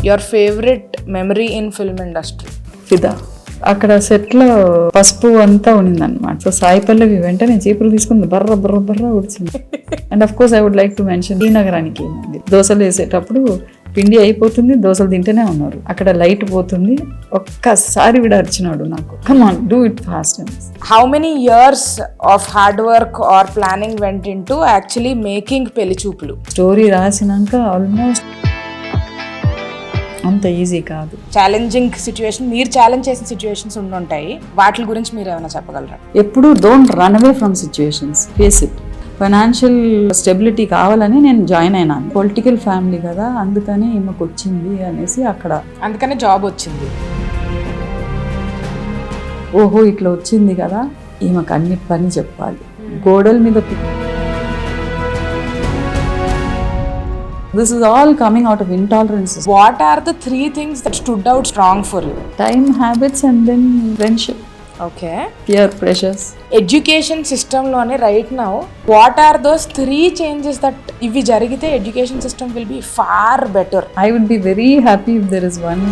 Your favourite memory in film industry? ఫిదా. అక్కడ సెట్లో పసుపు అంతా ఉన్నిందనమాట. సో సాయి పల్లవి వెంటనే చీపురు తీసుకుని బర్ర బర్ర బర్ర ఉడిచింది. And of course I would like to mention ఈ నగరానికి దోశలు వేసేటప్పుడు పిండి అయిపోతుంది, దోశలు తింటూనే ఉన్నారు, అక్కడ లైట్ పోతుంది, ఒక్కసారి విడ అరిచినాడు నాకు, come on do it fast. How many years of hard work or planning went in to actually making పెళ్లి చూపులు? స్టోరీ రాసినాక ఆల్మోస్ట్ అంత ఈజీ కాదు. ఛాలెంజింగ్ సిచ్యువేషన్, మీరు ఛాలెంజ్ చేసిన సిచ్యువేషన్స్ ఉండుంటాయి, వాటి గురించి మీరు ఏమైనా చెప్పగలరా? ఎప్పుడు don't run away from situations, face it. Financial stability కావాలని నేను జాయిన్ అయినాను. పొలిటికల్ ఫ్యామిలీ కదా, అందుకని ఈమెకు వచ్చింది అనేసి అక్కడ, అందుకనే జాబ్ వచ్చింది. ఓహో ఇట్లా వచ్చింది కదా, ఈమెకు అన్ని పని చెప్పాలి, గోడల మీద. This is all coming out of intolerance. What are the 3 things that stood out strong for you? Time, habits and then friendship. Okay. Peer pressures. Education system lone right now, what are those 3 changes that if jarigite education system will be far better? I would be very happy if there is one.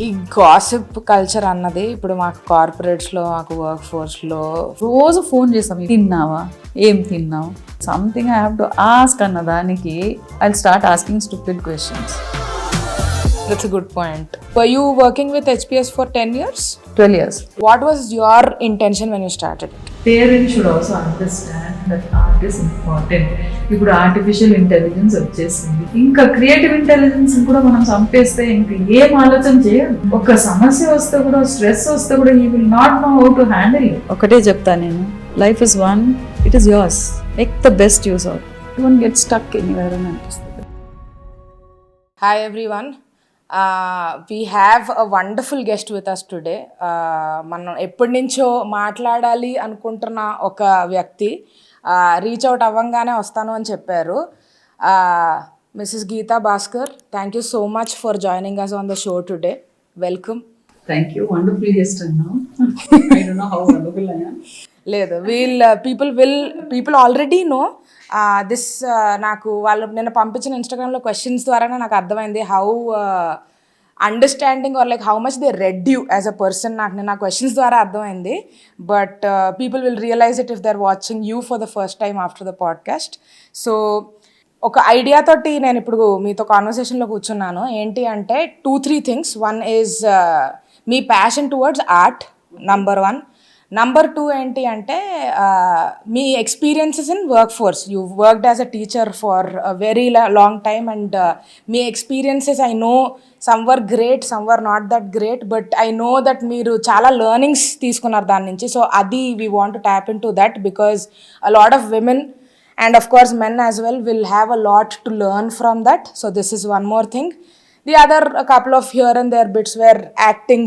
ఈ gossip culture అన్నది ఇప్పుడు మాకు కార్పొరేట్స్లో, మాకు work ఫోర్స్లో రోజు phone చేస్తాం, తిన్నావా, ఏం తిన్నావు, something I have to ask అన్న దానికి I start asking stupid questions. That's a good point. Were you working with HPS for 10 years? 12 years. What was your intention when you started it? Parents should also understand that art is important. ఇప్పుడు artificial intelligence వచ్చేసింది, ఇంకా creative intelligence కూడా మనం చంపేస్తే ఇంకా ఏం ఆలోచన చేయాలి. ఒక సమస్య వస్తే కూడా, స్ట్రెస్ వస్తే కూడా he will not know how to handle it. ఒకటే చెప్తా నేను, life is one, it is yours, make the best use of it, don't get stuck anywhere అని అనిపిస్తుంది. Hi everyone. We have a wonderful guest with us today. మనం ఎప్పటి నుంచో మాట్లాడాలి అనుకుంటున్న ఒక వ్యక్తి రీచ్ అవుట్ అవ్వంగానే వస్తాను అని చెప్పారు. Mrs. Geetha Bhascker, thank you so much for joining us on the show today. Welcome. Thank you. Wonderful guest now. I don't know how wonderful I am. లేదు, people already know దిస్. నాకు వాళ్ళు నిన్న పంపించిన ఇన్స్టాగ్రామ్లో questions ద్వారానే నాకు అర్థమైంది how understanding are like how much they read you as a person. నాకు నిన్న క్వశ్చన్స్ ద్వారా అర్థమైంది. But people will realise it if they are watching you for the first time after the podcast. So ఒక ఐడియాతోటి నేను ఇప్పుడు మీతో కాన్వర్సేషన్లో కూర్చున్నాను. ఏంటి అంటే 2-3 థింగ్స్. వన్ ఈజ్ మీ passion towards art, number 1. Number 2 ఏంటి అంటే మీ experiences in work force. You worked as a teacher for very long time and మీ experiences I know some were great, some were not that great, but I know that మీరు చాలా learnings తీసుకున్నారు దాని నుంచి. So అది we want to tap into that because a lot of women and of course men as well will have a lot to learn from that. So this is one more thing. The other a couple of here and there bits were acting.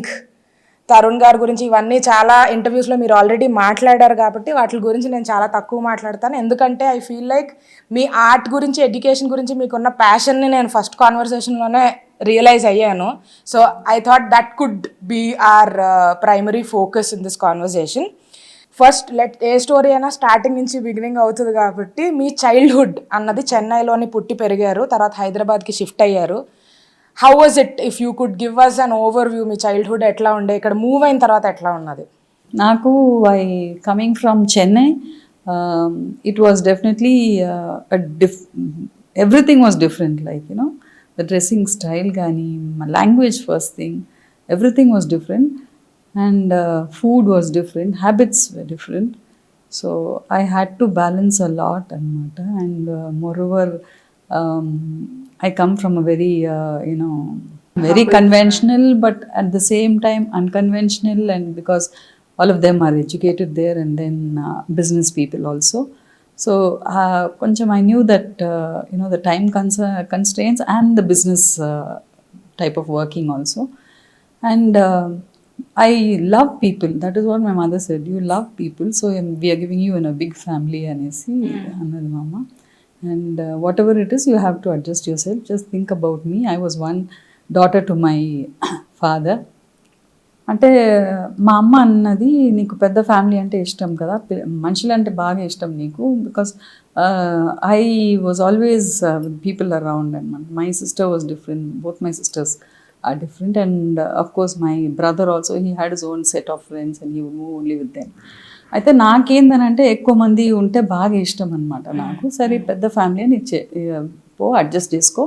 Tarun గారి గురించి ఇవన్నీ చాలా ఇంటర్వ్యూస్లో మీరు already మాట్లాడారు కాబట్టి వాటి గురించి నేను చాలా తక్కువ మాట్లాడతాను. ఎందుకంటే ఐ ఫీల్ లైక్ మీ ఆర్ట్ గురించి, ఎడ్యుకేషన్ గురించి మీకున్న ప్యాషన్ని నేను ఫస్ట్ కాన్వర్సేషన్లోనే రియలైజ్ అయ్యాను. So I thought that could be our primary focus in this conversation. First ఏ స్టోరీ అయినా స్టార్టింగ్ నుంచి బిగినింగ్ అవుతుంది కాబట్టి మీ చైల్డ్హుడ్ అన్నది చెన్నైలోని పుట్టి పెరిగారు, తర్వాత హైదరాబాద్కి షిఫ్ట్ అయ్యారు. How was it if you could give us an overview? మీ చైల్డ్హుడ్ ఎట్లా ఉండే, ఇక్కడ మూవ్ అయిన తర్వాత ఎట్లా ఉన్నది? నాకు coming from Chennai, it was definitely everything was different. Like you know the dressing style కానీ, language first thing, everything was different. And food was different, habits were different, so I had to balance a lot anamata. And moreover I come from a very very conventional but at the same time unconventional, and because all of them are educated there and then business people also. So koncham I knew that the time constraints and the business type of working also. And I love people. That is what my mother said. You love people, so we are giving you in a big family anesi annadu mama. And whatever it is, you have to adjust yourself. Just think about me. I was one daughter to my father. అంటే మా అమ్మ అన్నది, నీకు పెద్ద family అంటే ఇష్టం కదా, మనుషులు అంటే బాగా ఇష్టం నీకు, because I was always with people around అనమాట. My sister was different, both my sisters are different, and of course my brother also he had his own set of friends and he would move only with them. అయితే నాకేందనంటే ఎక్కువ మంది ఉంటే బాగా ఇష్టం అనమాట నాకు. సరే పెద్ద ఫ్యామిలీ అని పో అడ్జస్ట్ చేసుకో,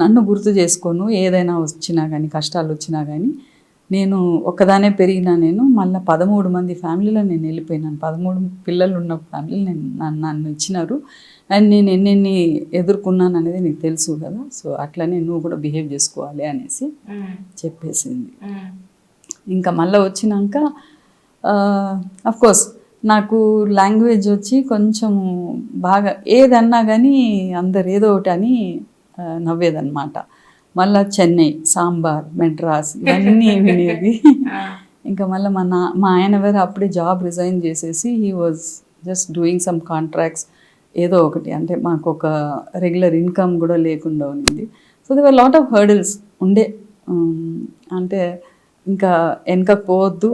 నన్ను గుర్తు చేసుకోను, ఏదైనా వచ్చినా కానీ కష్టాలు వచ్చినా కానీ. నేను ఒక్కదానే పెరిగినా, నేను మళ్ళీ 13 మంది ఫ్యామిలీలో నేను వెళ్ళిపోయినాను. 13 పిల్లలు ఉన్న ఫ్యామిలీ నన్ను ఇచ్చినారు, అండ్ నేను ఎన్నెన్ని ఎదుర్కొన్నాను అనేది నీకు తెలుసు కదా, సో అట్లనే నువ్వు కూడా బిహేవ్ చేసుకోవాలి అనేసి చెప్పేసింది. ఇంకా మళ్ళీ వచ్చినాక కోర్స్ నాకు లాంగ్వేజ్ వచ్చి కొంచెం బాగా ఏదన్నా కానీ అందరు ఏదో ఒకటి అని నవ్వేదన్నమాట. మళ్ళీ చెన్నై, సాంబార్, మెడ్రాస్ ఇవన్నీ వినేది. ఇంకా మళ్ళీ మా ఆయన వేరే అప్పుడే జాబ్ రిజైన్ చేసేసి he was just doing some contracts ఏదో ఒకటి, అంటే మాకు ఒక రెగ్యులర్ ఇన్కమ్ కూడా లేకుండా ఉంది. So they were lot of hurdles ఉండే. అంటే ఇంకా వెనకకు పోవద్దు,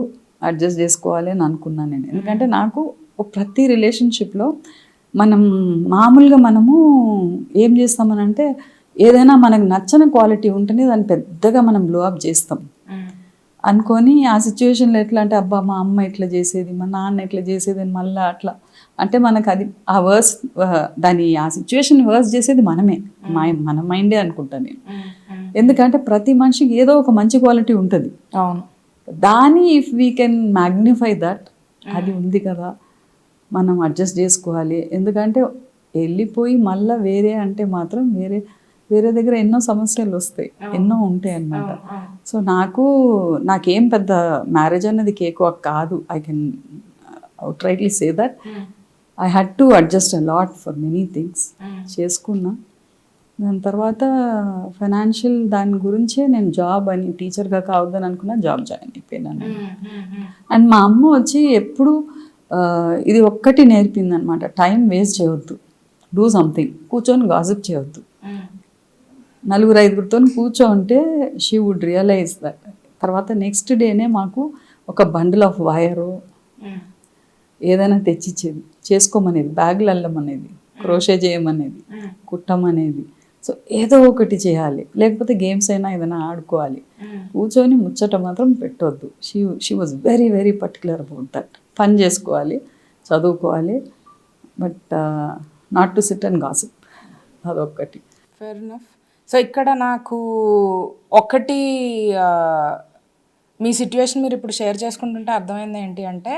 అడ్జస్ట్ చేసుకోవాలి అని అనుకున్నాను నేను. ఎందుకంటే నాకు ప్రతి రిలేషన్షిప్లో మామూలుగా మనము ఏం చేస్తామనంటే ఏదైనా మనకు నచ్చని క్వాలిటీ ఉంటేనే దాన్ని పెద్దగా మనం బ్లో అప్ చేస్తాం అనుకొని, ఆ సిచ్యువేషన్లో ఎట్లా అంటే అబ్బా మా అమ్మ ఇట్లా చేసేది, మా నాన్న ఇట్లా చేసేది అని మళ్ళీ అట్లా అంటే మనకు అది ఆ వర్స్ ఆ సిచ్యువేషన్ వర్స్ చేసేది మనమే, మన మైండే అనుకుంటాను నేను. ఎందుకంటే ప్రతి మనిషికి ఏదో ఒక మంచి క్వాలిటీ ఉంటుంది. అవును, దాన్ని if we can magnify that, అది ఉంది కదా మనం అడ్జస్ట్ చేసుకోవాలి. ఎందుకంటే వెళ్ళిపోయి మళ్ళీ వేరే అంటే మాత్రం వేరే దగ్గర ఎన్నో సమస్యలు వస్తాయి, ఎన్నో ఉంటాయి అన్నమాట. సో నాకేం పెద్ద మ్యారేజ్ అన్నది కేక్ కాదు. I can outrightly say that I had to adjust a lot for many things. చేసుకున్నా. దాని తర్వాత ఫైనాన్షియల్ దాని గురించే నేను జాబ్ అని టీచర్గా కావద్దని అనుకున్నా, జాబ్ జాయిన్ అయిపోయినాను. అండ్ మా అమ్మ వచ్చి ఎప్పుడు ఇది ఒక్కటి నేర్పింది అనమాట, టైం వేస్ట్ చేయవద్దు, డూ సంథింగ్, కూర్చొని గాసిప్ చేయవద్దు. 4-5 కూర్చోంటే షీ వుడ్ రియలైజ్ దట్. తర్వాత నెక్స్ట్ డేనే మాకు ఒక బండిల్ ఆఫ్ వైరు ఏదైనా తెచ్చిచ్చేది, చేసుకోమనేది, బ్యాగులు అల్లమనేది, క్రోషే చేయమనేది, కుట్టమనేది. సో ఏదో ఒకటి చేయాలి, లేకపోతే గేమ్స్ అయినా ఏదైనా ఆడుకోవాలి, కూర్చొని ముచ్చట మాత్రం పెట్టొద్దు. She was very very particular about that. పని చేసుకోవాలి, చదువుకోవాలి, but not to sit and gossip. అదొక్కటి. Fair enough. సో ఇక్కడ నాకు ఒకటి మీ సిట్యుయేషన్ మీరు ఇప్పుడు షేర్ చేసుకుంటుంటే అర్థమైంది ఏంటి అంటే,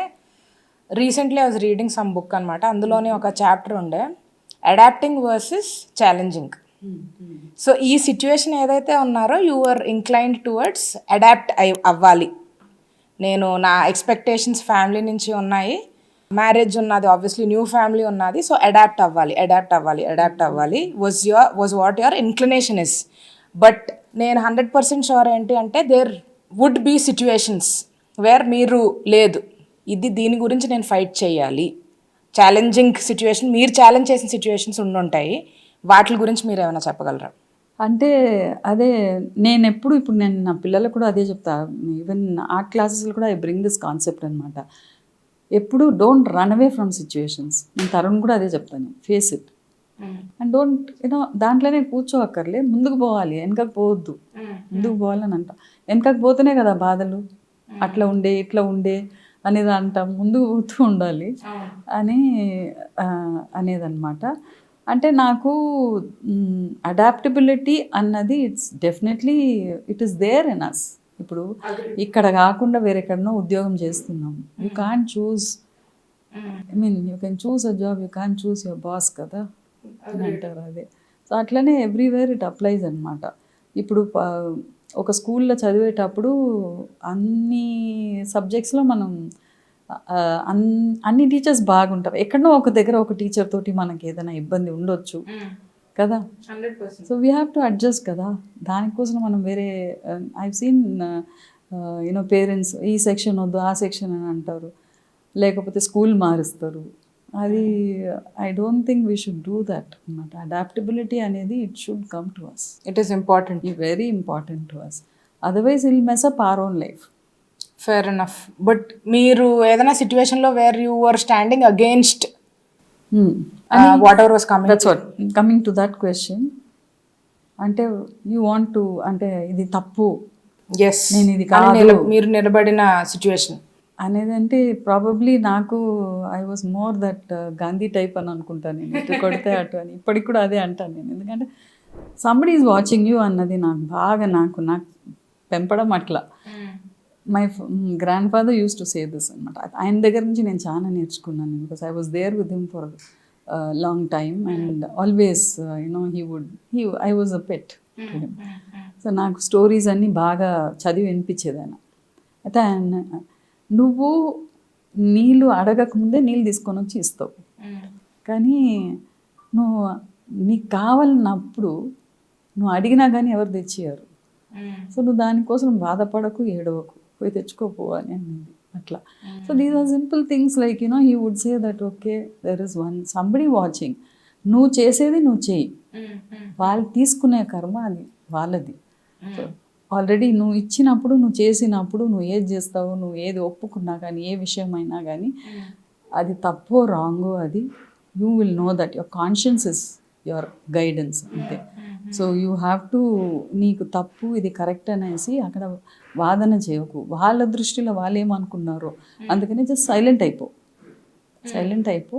recently I was reading some book అనమాట. అందులోనే ఒక చాప్టర్ ఉండే అడాప్టింగ్ వర్సెస్ ఛాలెంజింగ్. సో ఈ సిచ్యువేషన్ ఏదైతే ఉన్నారో you are inclined towards adapt అవ్వాలి. నా ఎక్స్పెక్టేషన్స్ ఫ్యామిలీ నుంచి ఉన్నాయి, మ్యారేజ్ ఉన్నది, ఆబ్వియస్లీ న్యూ ఫ్యామిలీ ఉన్నది, సో అడాప్ట్ అవ్వాలి was what your inclination is. But నేను 100% షూర్ ఏంటి అంటే there would be situations where మీరు లేదు, దీని గురించి నేను ఫైట్ చేయాలి, ఛాలెంజింగ్ సిచ్యువేషన్, మీరు ఛాలెంజ్ చేసిన సిచ్యువేషన్స్ ఉండుంటాయి. వాటి గురించి మీరు ఏమైనా చెప్పగలరా? అంటే అదే నేను ఇప్పుడు నేను నా పిల్లలకు కూడా అదే చెప్తా. ఈవెన్ ఆర్ట్ క్లాసెస్లో కూడా ఐ బ్రింగ్ దిస్ కాన్సెప్ట్ అనమాట. ఎప్పుడు don't run away from situations. నేను తరుణ్ కూడా అదే చెప్తాను, ఫేస్ ఇట్ అండ్ డోంట్ దాంట్లోనే కూర్చోవక్కర్లే, ముందుకు పోవాలి, వెనకకు పోవద్దు. ముందుకు పోవాలని అంట, వెనకకు పోతేనే కదా బాధలు, అట్లా ఉండే ఇట్లా ఉండే అనేది అంటాం, ముందుకు పోతూ ఉండాలి అని అనేదన్నమాట. అంటే నాకు అడాప్టబిలిటీ అన్నది it's definitely it is there in us. ఇప్పుడు ఇక్కడ కాకుండా వేరెక్కడనో ఉద్యోగం చేస్తున్నాం, you can't choose, I mean you can choose a job, you can't choose your boss కదా అని అంటారు. అదే సో అట్లనే ఎవ్రీవేర్ ఇట్ అప్లైజ్ అనమాట. ఇప్పుడు ఒక స్కూల్లో చదివేటప్పుడు అన్ని సబ్జెక్ట్స్లో మనం అన్ని టీచర్స్ బాగుంటారు, ఎక్కడనో ఒక దగ్గర ఒక టీచర్ తోటి మనకి ఏదైనా ఇబ్బంది ఉండొచ్చు కదా. So we have to adjust కదా. దానికోసం మనం వేరే ఐవ్ సీన్ పేరెంట్స్ ఈ సెక్షన్ వద్దు ఆ సెక్షన్ అని అంటారు, లేకపోతే స్కూల్ మారుస్తారు. అది I don't think we should do that అనమాట. అడాప్టబిలిటీ అనేది it should come to us. It is important, very important to us. Otherwise will mess up our own life. Fair enough. But మీరు ఏదైనా సిచ్యువేషన్లో where you are standing against whatever was coming, that's what coming to that question. అంటే you want to, అంటే ఇది తప్పు, yes నేను ఇది కాదు మీరు నిలబడిన సిచ్యువేషన్ అనేది, అంటే ప్రాబబ్లీ నాకు I was more that Gandhi type అని అనుకుంటాను నేను. ఇటు కొడితే అటు అని ఇప్పటికి కూడా అదే అంటాను నేను. ఎందుకంటే సంబడి ఈజ్ వాచింగ్ యూ అన్నది నాకు బాగా నాకు పెంపడం అట్లా. My grandfather used to say this అనమాట. ఆయన దగ్గర నుంచి నేను చాలా నేర్చుకున్నాను. Because I was there with him for long time and always I was a pet to him. So నాకు స్టోరీస్ అన్నీ బాగా చదివి వినిపించేది ఆయన. అయితే ఆయన, నువ్వు నీళ్ళు అడగకముందే నీళ్ళు తీసుకొని వచ్చి ఇస్తావు, కానీ నువ్వు నీకు కావాలన్నప్పుడు నువ్వు అడిగినా కానీ ఎవరు తెచ్చియారు. సో నువ్వు దానికోసం బాధపడకు, ఏడవకు, పోయి తెచ్చుకోపో అని అనేది అట్లా. So these are simple things like he would say that okay there is one somebody watching. నువ్వు చేసేది నువ్వు చేయి, వాళ్ళు తీసుకునే కర్మ అది వాళ్ళది. సో ఆల్రెడీ నువ్వు ఇచ్చినప్పుడు, నువ్వు చేసినప్పుడు, నువ్వు ఏది చేస్తావు, నువ్వు ఏది ఒప్పుకున్నా కానీ, ఏ విషయమైనా కానీ అది తప్పో రాంగో, అది you will know that your conscience is your guidance అంతే. సో యూ హ్యావ్ టు, నీకు తప్పు ఇది కరెక్ట్ అనేసి అక్కడ వాదన చేయకు. వాళ్ళ దృష్టిలో వాళ్ళు ఏమనుకున్నారో అందుకని జస్ట్ సైలెంట్ అయిపో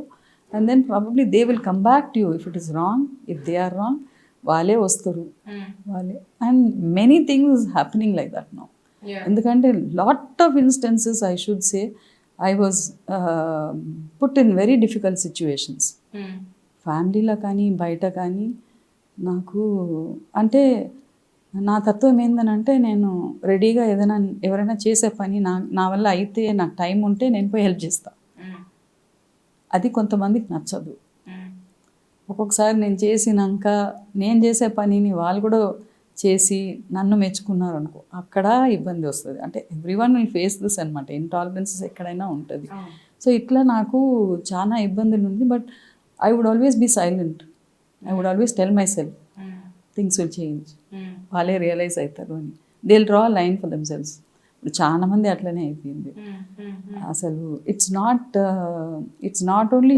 and then probably they will come back to you. If it is wrong, if they are wrong, వాళ్ళే వస్తారు, వాళ్ళే. And many things happening like that now. ఎందుకంటే lot of instances I should say I was put in very difficult situations, ఫ్యామిలీలో కానీ బయట కానీ. నాకు అంటే నా తత్వం ఏందనంటే, నేను రెడీగా ఏదైనా ఎవరైనా చేసే పని నా వల్ల అయితే, నాకు టైం ఉంటే నేను పోయి హెల్ప్ చేస్తాను. అది కొంతమందికి నచ్చదు. ఒక్కొక్కసారి నేను చేసినాక నేను చేసే పనిని వాళ్ళు కూడా చేసి నన్ను మెచ్చుకున్నారు అనుకో, అక్కడ ఇబ్బంది వస్తుంది. అంటే ఎవ్రీవన్ విల్ ఫేస్ దిస్ అనమాట. ఇంటాలరెన్సెస్ ఎక్కడైనా ఉంటుంది. సో ఇట్లా నాకు చాలా ఇబ్బందులు ఉంది. But I would always be silent. I would always tell myself things will change, వాళ్ళే రియలైజ్ అవుతారు అని. They will draw line for themselves. ఇప్పుడు చాలా మంది అట్లనే అయిపోయింది అసలు. ఇట్స్ నాట్ ఓన్లీ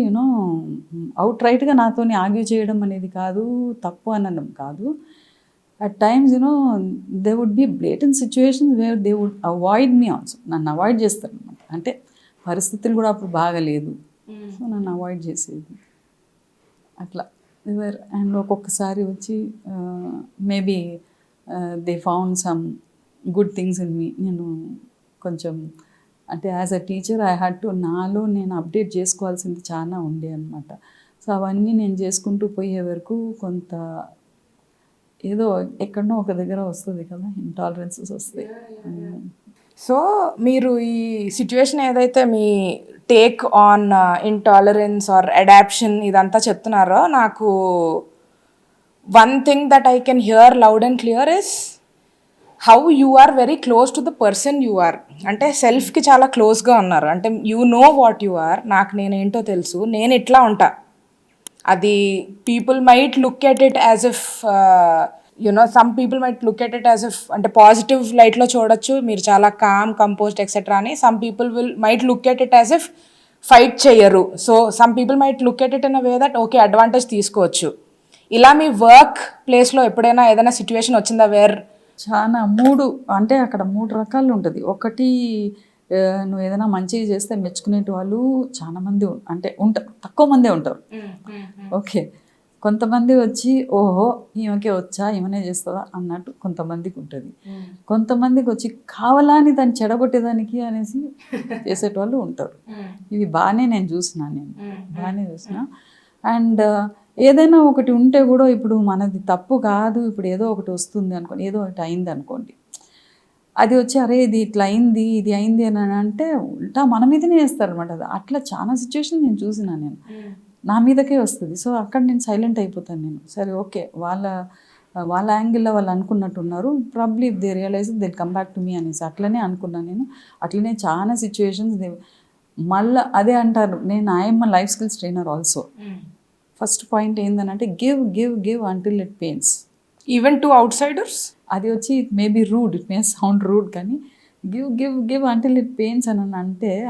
అవుట్ రైట్గా నాతోని ఆర్గ్యూ చేయడం అనేది కాదు, తప్పు అనడం కాదు. At times they would be blatant situations where they would avoid me also. నన్ను అవాయిడ్ చేస్తారు అనమాట. అంటే పరిస్థితులు కూడా అప్పుడు బాగలేదు, సో నన్ను అవాయిడ్ చేసేది అట్లా. అండ్ ఒక్కొక్కసారి వచ్చి maybe they found some good things in me. నేను కొంచెం అంటే as a teacher I had to, నాలో నేను అప్డేట్ చేసుకోవాల్సింది చాలా ఉండే అనమాట. సో అవన్నీ నేను చేసుకుంటూ పోయే వరకు కొంత ఏదో ఎక్కడనో ఒక దగ్గర వస్తుంది కదా, ఇంటాలరెన్సెస్ వస్తాయి. సో మీరు ఈ సిచ్యువేషన్ ఏదైతే మీ take on intolerance or adoption ఇదంతా చెప్తున్నారో, నాకు one thing that I can hear loud and clear is how you are very close to the person you are. అంటే సెల్ఫ్కి చాలా క్లోజ్గా ఉన్నారు. అంటే you know what you are. నాకు నేనేంటో తెలుసు, నేను ఇట్లా ఉంటా. అది people might look at it as if some people might look at it as if, అంటే పాజిటివ్ లైట్లో చూడొచ్చు, మీరు చాలా కామ్, కంపోజ్డ్ ఎక్సెట్రా అని. Some people might look at it as if fight చేయరు. So some people might look at it in a way that okay advantage తీసుకోవచ్చు. ఇలా మీ work ప్లేస్లో ఎప్పుడైనా ఏదైనా సిచ్యువేషన్ వచ్చిందా వేర్ చాలా అంటే అక్కడ 3 రకాలు ఉంటుంది. ఒకటి, నువ్వు ఏదైనా మంచిగా చేస్తే మెచ్చుకునేటి వాళ్ళు చాలా మంది అంటే ఉంటారు, తక్కువ మందే ఉంటారు. ఓకే, కొంతమంది వచ్చి ఓహో ఈమెకే వచ్చా, ఈమెనే చేస్తుందా అన్నట్టు కొంతమందికి ఉంటుంది. కొంతమందికి వచ్చి కావాలని దాన్ని చెడగొట్టేదానికి అనేసి చేసేటోళ్ళు ఉంటారు. ఇవి బాగానే చూసిన. అండ్ ఏదైనా ఒకటి ఉంటే కూడా, ఇప్పుడు మనది తప్పు కాదు, ఇప్పుడు ఏదో ఒకటి వస్తుంది అనుకోండి, ఏదో ఒకటి అయింది అనుకోండి, అది వచ్చి అరే ఇది ఇట్లా అయింది, ఇది అయింది అని అంటే ఉల్టా మన మీదనే వేస్తారనమాట. అది అట్లా చాలా సిచ్యువేషన్ నేను చూసిన, నేను నా మీదకే వస్తుంది. సో అక్కడ నేను సైలెంట్ అయిపోతాను. నేను సరే ఓకే, వాళ్ళ యాంగిల్లో వాళ్ళు అనుకున్నట్టున్నారు, probably if they realise they come back to మీ అనేసి అట్లనే అనుకున్నాను నేను. అట్లనే చాలా సిచ్యువేషన్స్ మళ్ళీ అదే అంటారు. నేను I'm life skills trainer also. First point ఏంటంటే give until it pains, even to outsiders. అది వచ్చి it may be rude, it may sound rude, కానీ గివ్ అంటిల్ ఇట్ పెయిన్స్ అని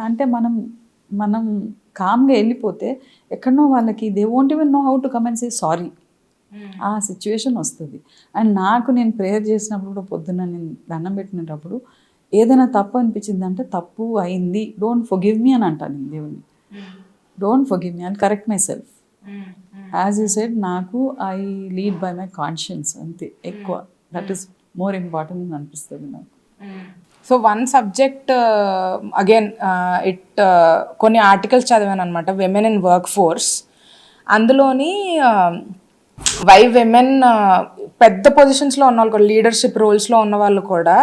అంటే మనం కామ్గా వెళ్ళిపోతే ఎక్కడనో వాళ్ళకి they won't even know how to come and say sorry. ఆ సిచ్యువేషన్ వస్తుంది. అండ్ నేను ప్రేయర్ చేసినప్పుడు కూడా పొద్దున్న నేను దండం పెట్టినప్పుడు ఏదైనా తప్పు అనిపించింది అంటే తప్పు అయింది, డోంట్ ఫర్గివ్ మీ అని అంటాను నేను దేవుణ్ణి. Don't forgive me, I correct myself. As you said, నాకు I lead by my conscience అంతే ఎక్కువ. దట్ ఈస్ మోర్ ఇంపార్టెంట్ అని అనిపిస్తుంది నాకు. సో వన్ సబ్జెక్ట్ అగైన్ కొన్ని ఆర్టికల్స్ చదివాను అనమాట, విమెన్ ఇన్ వర్క్ ఫోర్స్. అందులోని వై విమెన్ పెద్ద పొజిషన్స్లో ఉన్న వాళ్ళు కూడా, లీడర్షిప్ రోల్స్లో ఉన్న వాళ్ళు కూడా,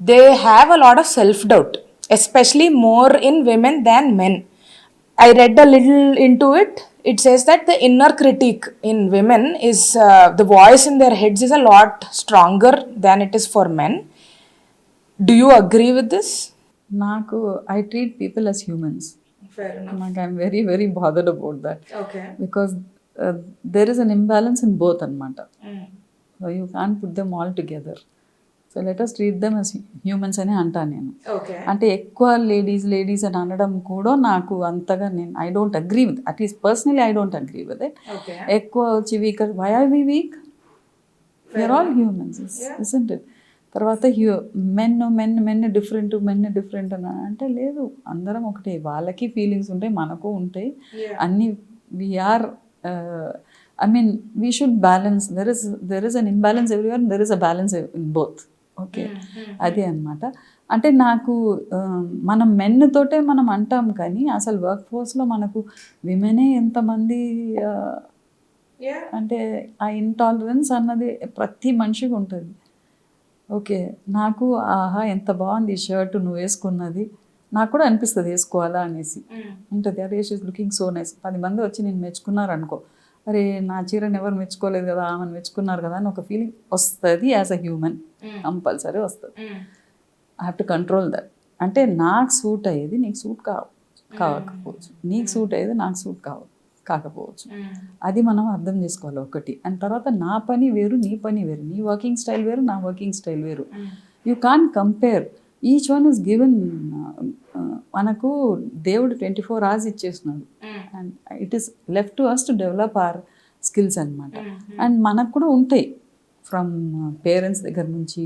they have a lot of self doubt, especially more in women than men. I read a little into it. It says that the inner critic in women is the voice in their heads is a lot stronger than it is for men. Do you agree with this? నాకు I treat people as humans. Fair enough. నాకు I'm very very bothered about that. Okay. Because there is an imbalance in both అనమాట. So you can put them all together. So let us treat them as humans అని అంటాను నేను. Okay. అంటే ఎక్కువ ladies అని అనడం కూడా నాకు అంతగా I don't agree with, at least personally I don't agree with it. Okay. ఎక్కువ వచ్చి weaker, why are we weak? We're all humans, isn't it? తర్వాత మెన్ డిఫరెంట్ అని అంటే లేదు, అందరం ఒకటే. వాళ్ళకి ఫీలింగ్స్ ఉంటాయి, మనకు ఉంటాయి. అన్నీ we are I mean we should balance. There is an imbalance everywhere, there is a balance in both. Okay, అది అనమాట. అంటే నాకు మనం మెన్తోటే మనం అంటాం, కానీ అసలు వర్క్ ఫోర్స్లో మనకు విమెనే ఎంతమంది అంటే ఆ ఇంటాలరెన్స్ అన్నది ప్రతి మనిషికి ఉంటుంది. ఓకే, నాకు ఆహా ఎంత బాగుంది ఈ షర్ట్ నువ్వు వేసుకున్నది, నాకు కూడా అనిపిస్తుంది వేసుకోవాలా అనేసి ఉంటుంది. అరే షీస్ లుకింగ్ సో నైస్. 10 మంది వచ్చి నేను మెచ్చుకున్నారు అనుకో, అరే నా చీరని ఎవరు మెచ్చుకోలేదు కదా, ఆమెను మెచ్చుకున్నారు కదా అని ఒక ఫీలింగ్ వస్తుంది. యాజ్ అ హ్యూమన్ కంపల్సరీ వస్తుంది. I have to control that. అంటే నాకు సూట్ అయ్యేది నీకు సూట్ కాకపోవచ్చు, నీకు సూట్ అయ్యేది నాకు సూట్ కాకపోవచ్చు. అది మనం అర్థం చేసుకోవాలి ఒకటి. అండ్ తర్వాత నా పని వేరు, నీ పని వేరు, నీ వర్కింగ్ స్టైల్ వేరు, నా వర్కింగ్ స్టైల్ వేరు. You can't compare. Each one is given. మనకు దేవుడు 24 hours ఇచ్చేస్తున్నాడు. And it is left to us to develop our skills అనమాట. అండ్ మనకు కూడా ఉంటాయి, ఫ్రమ్ పేరెంట్స్ దగ్గర నుంచి,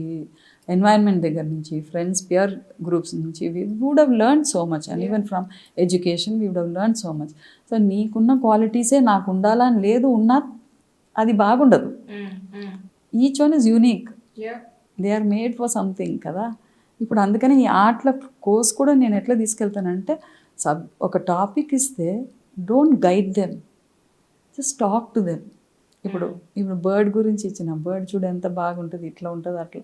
ఎన్వైరన్మెంట్ దగ్గర నుంచి, ఫ్రెండ్స్, పియర్ గ్రూప్స్ నుంచి, we would have learn so much. And even from education we would have learn so much. So నీకున్న క్వాలిటీసే నాకు ఉండాలని లేదు, ఉన్నా అది బాగుండదు. Each one is unique, they are made for something కదా. ఇప్పుడు అందుకని ఈ ఆర్ట్ల కోర్స్ కూడా నేను ఎట్లా తీసుకెళ్తానంటే, ఒక టాపిక్ ఇస్తే don't guide them, just talk to them. ఇప్పుడు బర్డ్ గురించి ఇచ్చిన, బర్డ్ చూడు ఎంత బాగుంటుంది, ఇట్లా ఉంటుంది అట్లా.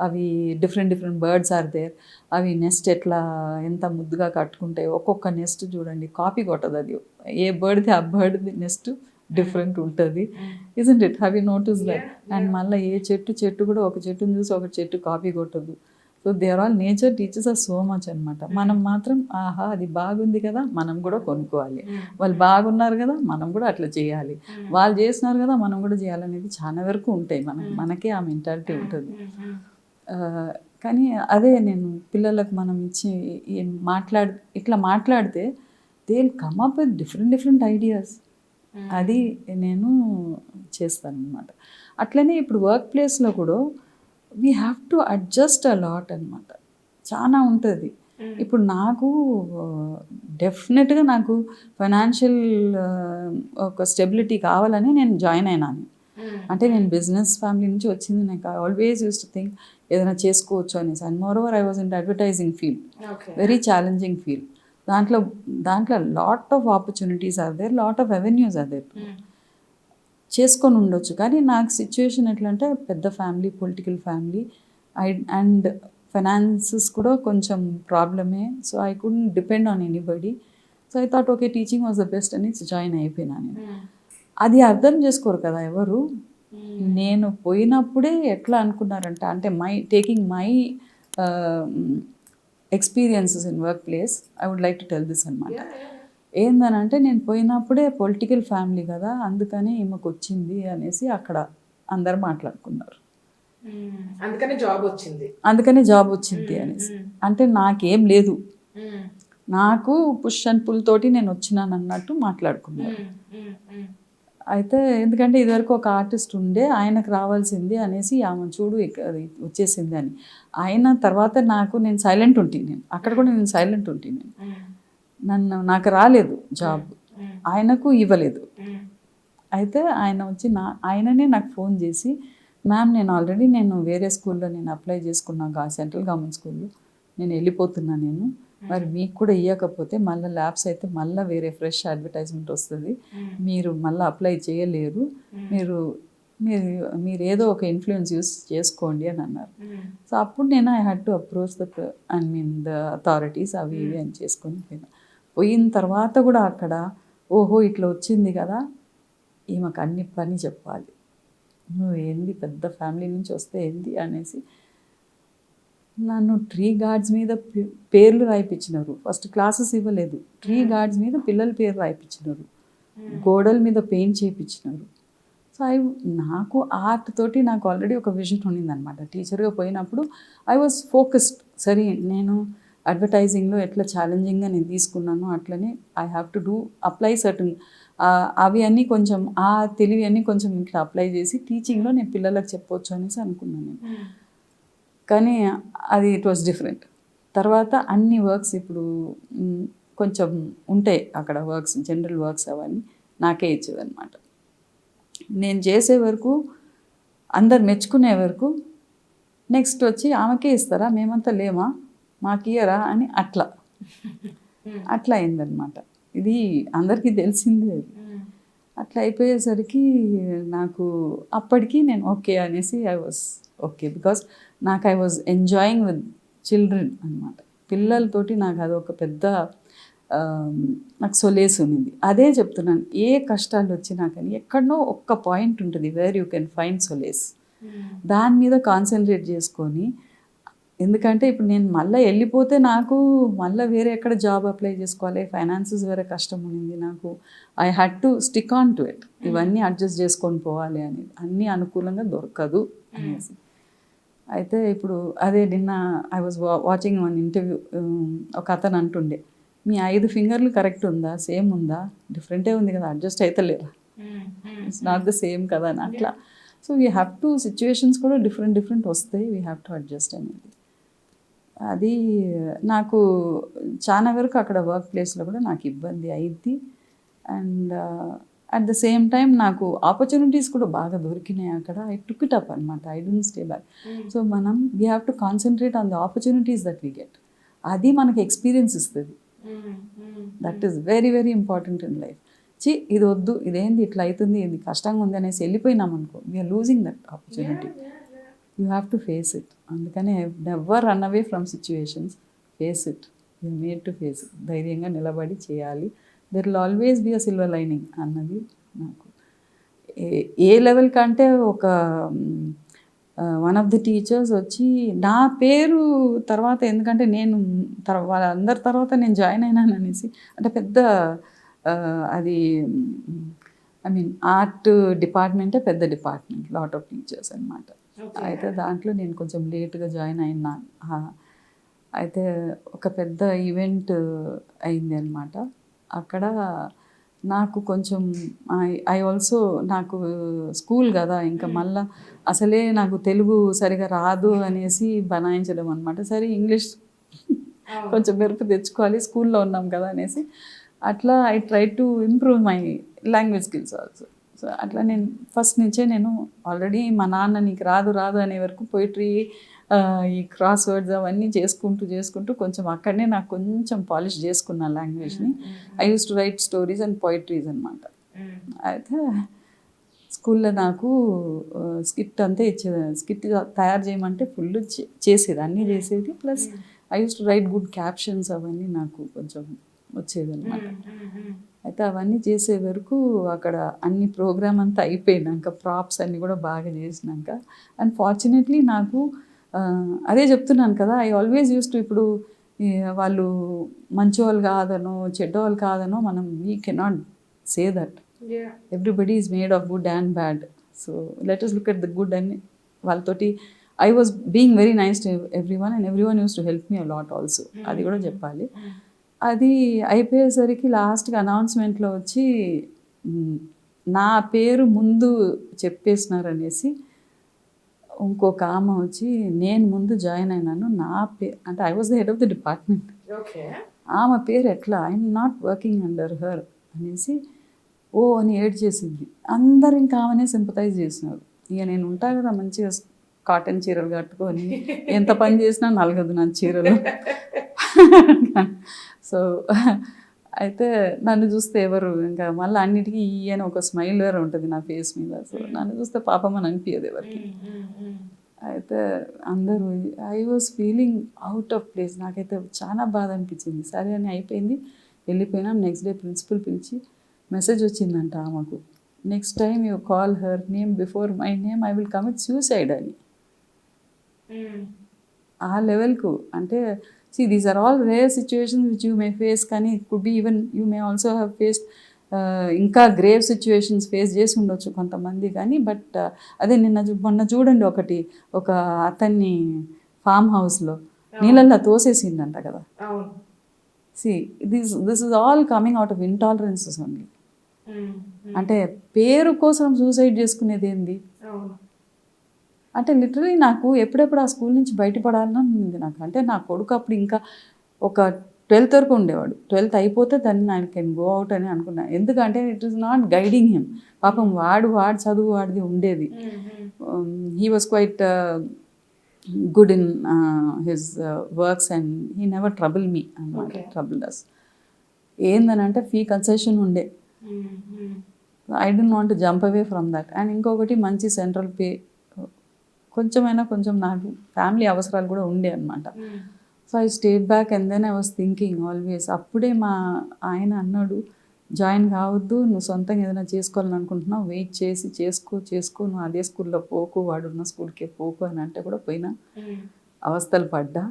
అవి డిఫరెంట్ బర్డ్స్ ఆర్ దేర్. అవి నెస్ట్ ఎట్లా ఎంత ముద్దుగా కట్టుకుంటాయి. ఒక్కొక్క నెస్ట్ చూడండి, కాపీ కొట్టదు అది. ఏ బర్డ్ది ఆ బర్డ్ది నెస్ట్ డిఫరెంట్ ఉంటుంది. Isn't it? Have you notice that? And మళ్ళీ ఏ చెట్టు కూడా ఒక చెట్టుని చూసి ఒక చెట్టు కాపీ కొట్టదు. So they are all, nature teachers are so much అనమాట. మనం మాత్రం ఆహా అది బాగుంది కదా మనం కూడా కొనుక్కోవాలి, వాళ్ళు బాగున్నారు కదా మనం కూడా అట్లా చేయాలి, వాళ్ళు చేస్తున్నారు కదా మనం కూడా చేయాలనేది చాలా వరకు ఉంటాయి. మనకే ఆ మెంటాలిటీ ఉంటుంది. కానీ అదే నేను పిల్లలకు మనం ఇచ్చి ఇట్లా మాట్లాడితే they will come up with different ideas. అది నేను చేస్తాను అనమాట. అట్లనే ఇప్పుడు వర్క్ ప్లేస్లో కూడా we have to adjust a lot అనమాట. చాలా ఉంటుంది. ఇప్పుడు నాకు డెఫినెట్గా నాకు ఫైనాన్షియల్ ఒక స్టెబిలిటీ కావాలని నేను జాయిన్ అయినాను. అంటే నేను బిజినెస్ ఫ్యామిలీ నుంచి వచ్చింది. నాకు I always use to think ఏదైనా చేసుకోవచ్చు అనేసి. And moreover I was in advertising field, very challenging field. దాంట్లో lot of opportunities are there, lot of avenues are there. చేసుకొని ఉండొచ్చు. కానీ నాకు సిచ్యువేషన్ ఎట్లా అంటే, పెద్ద family, political family, and finances కూడా కొంచెం ప్రాబ్లమే. So I couldn't depend on anybody. So I thought okay teaching was the best అని జాయిన్ అయిపోయినా నేను. అది అర్థం చేసుకోరు కదా ఎవరు. నేను పోయినప్పుడే ఎట్లా అనుకున్నారంట, అంటే taking my experiences in work place, I would like to tell this అనమాట. ఏందనంటే, నేను పోయినప్పుడే పొలిటికల్ ఫ్యామిలీ కదా అందుకని ఈమెకు వచ్చింది అనేసి అక్కడ అందరు మాట్లాడుకున్నారు. అందుకనే జాబ్ వచ్చింది. అందుకనే జాబ్ వచ్చింది అనేసి. అంటే నాకేం లేదు, నాకు పుష్ అండ్ పుల్ తోటి నేను వచ్చినాను అన్నట్టు మాట్లాడుకున్నారు. అయితే ఎందుకంటే ఇదివరకు ఒక ఆర్టిస్ట్ ఉండే, ఆయనకు రావాల్సింది అనేసి ఆమె చూడు అది వచ్చేసింది అని. ఆయన తర్వాత నేను సైలెంట్ ఉంటే, నేను అక్కడ కూడా నేను సైలెంట్ ఉంటే, నాకు రాలేదు జాబ్, ఆయనకు ఇవ్వలేదు. అయితే ఆయన వచ్చి ఆయననే నాకు ఫోన్ చేసి, మ్యామ్ నేను ఆల్రెడీ వేరే స్కూల్లో నేను అప్లై చేసుకున్నాను, సెంట్రల్ గవర్నమెంట్ స్కూల్లో నేను వెళ్ళిపోతున్నాను, నేను మరి మీకు కూడా ఇవ్వకపోతే మళ్ళీ ల్యాబ్స్ అయితే మళ్ళీ వేరే ఫ్రెష్ అడ్వర్టైజ్మెంట్ వస్తుంది, మీరు మళ్ళీ అప్లై చేయలేరు, మీరు మీరు మీరు ఏదో ఒక ఇన్ఫ్లుయెన్స్ యూస్ చేసుకోండి అని అన్నారు. సో అప్పుడు నేను I had to approach the authorities అవి ఇవి అని చేసుకొని పోయిన తర్వాత కూడా అక్కడ ఓహో ఇట్లా వచ్చింది కదా, ఈమెకు అన్ని పని చెప్పాలి, నువ్వు ఏంది పెద్ద ఫ్యామిలీ నుంచి వస్తే ఏంది అనేసి నన్ను ట్రీ గార్డ్స్ మీద పేర్లు రాయిపించినారు. ఫస్ట్ క్లాసెస్ ఇవ్వలేదు, ట్రీ గార్డ్స్ మీద పిల్లల పేరు రాయిపించినారు, గోడల మీద పెయింట్ చేయించినారు. సో నాకు ఆర్ట్ తోటి నాకు ఆల్రెడీ ఒక విజన్ ఉండిందనమాట. టీచర్గా పోయినప్పుడు ఐ వాజ్ ఫోకస్డ్, సరే నేను అడ్వర్టైజింగ్లో ఎట్లా ఛాలెంజింగ్గా నేను తీసుకున్నాను అట్లనే I have to apply certain అవి అన్నీ కొంచెం ఆ తెలివి అన్నీ కొంచెం ఇట్లా అప్లై చేసి టీచింగ్లో నేను పిల్లలకు చెప్పొచ్చు అనేసి అనుకున్నాను నేను. కానీ అది ఇట్ వాస్ డిఫరెంట్. తర్వాత అన్ని వర్క్స్ ఇప్పుడు కొంచెం ఉంటాయి అక్కడ వర్క్స్, జనరల్ వర్క్స్ అవన్నీ నాకే ఇచ్చేదన్నమాట. నేను చేసే వరకు అందరు మెచ్చుకునే వరకు నెక్స్ట్ వచ్చి ఆమెకే ఇస్తారా, మేమంతా లేమా, మాకు ఇయ్యరా అని అట్లా అయిందనమాట. ఇది అందరికీ తెలిసిందే. అట్లా అయిపోయేసరికి నాకు అప్పటికి నేను ఓకే అనేసి ఐ వాజ్ ఓకే, బికాస్ నాకు I was enjoying with children అనమాట. పిల్లలతోటి నాకు అదొక పెద్ద నాకు సొలేస్ ఉంది. అదే చెప్తున్నాను, ఏ కష్టాలు వచ్చినా కానీ ఎక్కడనో ఒక్క పాయింట్ ఉంటుంది where you can find solace. దాని మీద కాన్సన్ట్రేట్ చేసుకొని, ఎందుకంటే ఇప్పుడు నేను మళ్ళీ వెళ్ళిపోతే నాకు మళ్ళీ వేరే ఎక్కడ జాబ్ అప్లై చేసుకోవాలి, ఫైనాన్సెస్ వేరే కష్టం ఉంది నాకు, I had to stick on to it, ఇవన్నీ అడ్జస్ట్ చేసుకొని పోవాలి అనేది, అన్నీ అనుకూలంగా దొరకదు అనేసి. అయితే ఇప్పుడు అదే నిన్న I was watching one interview, ఒక అతను అంటుండే, మీ 5 ఫింగర్లు కరెక్ట్ ఉందా, సేమ్ ఉందా, డిఫరెంటే ఉంది కదా, అడ్జస్ట్ అయితే లేరా, ఇట్స్ నాట్ ద సేమ్ కదా అని అట్లా. So we have to, situations కూడా డిఫరెంట్ వస్తాయి, వీ హ్యావ్ టు అడ్జస్ట్ అనేది. అది నాకు చాలా వరకు అక్కడ వర్క్ ప్లేస్లో కూడా నాకు ఇబ్బంది అయింది. And at the same time నాకు ఆపర్చునిటీస్ కూడా బాగా దొరికినాయి అక్కడ. ఐ టుక్ ఇట్ అప్ అనమాట, I don't stay back. So we have to concentrate on the opportunities that we get. అది మనకి ఎక్స్పీరియన్స్ ఇస్తుంది. That is very very important in life. ఇది వద్దు, ఇదేంది ఇట్లా అవుతుంది, ఇది కష్టంగా ఉంది అనేసి వెళ్ళిపోయినాం అనుకో, we are losing that opportunity. You have to face it. అందుకని I never run away from situations, face it, you made to face it. ధైర్యంగా నిలబడి చేయాలి. There will always be a silver lining అన్నది నాకు. ఏ లెవెల్ కంటే ఒక వన్ ఆఫ్ ది టీచర్స్ వచ్చి నా పేరు తర్వాత, ఎందుకంటే నేను వాళ్ళందరి తర్వాత నేను జాయిన్ అయినాను అనేసి, అంటే పెద్ద అది ఐ మీన్ ఆర్ట్ డిపార్ట్మెంటే పెద్ద డిపార్ట్మెంట్, లాట్ ఆఫ్ టీచర్స్ అనమాట. అయితే దాంట్లో నేను కొంచెం లేట్గా జాయిన్ అయినా. అయితే ఒక పెద్ద ఈవెంట్ అయింది అనమాట అక్కడ. నాకు కొంచెం ఐ ఆల్సో, నాకు స్కూల్ కదా, ఇంకా మళ్ళా అసలే నాకు తెలుగు సరిగా రాదు అనేసి బనాయించడం అనమాట. సరే ఇంగ్లీష్ కొంచెం మెరుపు తెచ్చుకోవాలి, స్కూల్లో ఉన్నాం కదా అనేసి అట్లా I try to improve my language skills also. So అట్లా నేను ఫస్ట్ నుంచే నేను ఆల్రెడీ మా నాన్న నీకు రాదు అనే వరకు పోయిటరీ, ఈ క్రాస్ వర్డ్స్ అవన్నీ చేసుకుంటూ కొంచెం అక్కడనే నాకు కొంచెం పాలిష్ చేసుకున్నాను లాంగ్వేజ్ని. I use to write stories and poetries అనమాట. అయితే స్కూల్లో నాకు స్కిట్ అంతా ఇచ్చేది, స్కిట్ తయారు చేయమంటే ఫుల్ చేసేది, అన్నీ చేసేది. Plus I use to right good captions, అవన్నీ నాకు కొంచెం వచ్చేది అనమాట. అయితే అవన్నీ చేసే వరకు అక్కడ అన్ని ప్రోగ్రామ్ అంతా అయిపోయినాక, ప్రాప్స్ అన్నీ కూడా బాగా చేసినాక, అండ్ ఫార్చునేట్లీ నాకు అదే చెప్తున్నాను కదా, ఐ ఆల్వేస్ యూస్ టు, ఇప్పుడు వాళ్ళు మంచివాళ్ళు కాదనో చెడ్డవాళ్ళు కాదనో మనం we cannot say that. Everybody is made of good and bad. So let us look at the good and వాళ్ళతోటి I was being very nice to everyone and everyone use to help me a lot also, అది కూడా చెప్పాలి. అది అయిపోయేసరికి లాస్ట్గా అనౌన్స్మెంట్లో వచ్చి నా పేరు ముందు చెప్పేసినారనేసి ఇంకొక ఆమె వచ్చి నేను ముందు జాయిన్ అయినాను, నా పేరు అంటే I was the head of the department, ఆమె పేరు ఎట్లా, I'm not working under her అనేసి ఓ అని ఏడ్ చేసింది. అందరు ఇంకా ఆమెనే సింపతైజ్ చేసినారు. ఇక నేను ఉంటా కదా మంచిగా కాటన్ చీరలు కట్టుకొని ఎంత పని చేసినా నలగదు నా చీరలు. సో అయితే నన్ను చూస్తే ఎవరు ఇంకా మళ్ళీ అన్నిటికీ ఈయన ఒక స్మైల్ వేరే ఉంటుంది నా ఫేస్ మీద. సో నన్ను చూస్తే పాపం అని అనిపించదు ఎవరికి. అయితే అందరూ I was feeling out of place. నాకైతే చాలా బాధ అనిపించింది. సరే అని అయిపోయింది, వెళ్ళిపోయినాం. నెక్స్ట్ డే ప్రిన్సిపల్ పిలిచి మెసేజ్ వచ్చిందంట ఆమెకు, next time you call her name before my name I will commit suicide అని. ఆ లెవెల్కు అంటే see these are all rare situations which you may face, కానీ it could be even you may also have faced ఇంకా grave situations face చేసి ఉండొచ్చు కొంతమంది. కానీ but అదే మొన్న చూడండి ఒకటి, ఒక అతన్ని ఫామ్ హౌస్లో నీళ్ళల్లో తోసేసిందంట కదా. see this is all coming out of intolerances only. అంటే పేరు కోసం సూసైడ్ చేసుకునేది ఏంది అంటే లిటరలీ నాకు ఎప్పుడెప్పుడు ఆ స్కూల్ నుంచి బయటపడాలని ఉంది నాకు. అంటే నా కొడుకు అప్పుడు ఇంకా ఒక 12th వరకు ఉండేవాడు, 12th అయిపోతే దాన్ని ఐ కెన్ గో అవుట్ అని అనుకున్నాను. ఎందుకంటే it is not guiding him. పాపం వాడు చదువు వాడిది ఉండేది. He was quite good in his works and he never trouble me అన్నమాట. ట్రబుల్ అస్ ఏందనంటే ఫీ కన్సెషన్ ఉండే. I don't want to jump away from that. And ఇంకొకటి మంచి సెంట్రల్ పే, కొంచెమైనా కొంచెం నాకు ఫ్యామిలీ అవసరాలు కూడా ఉండే అనమాట. So I stayed back and then I was thinking always. అప్పుడే మా ఆయన అన్నాడు, జాయిన్ కావద్దు, నువ్వు సొంతంగా ఏదైనా చేసుకోవాలని అనుకుంటున్నావు, వెయిట్ చేసి చేసుకో నువ్వు అదే స్కూల్లో పోకు, వాడున్న స్కూల్కే పోకు అని అంటే కూడా పోయినా, అవస్థలు పడ్డా.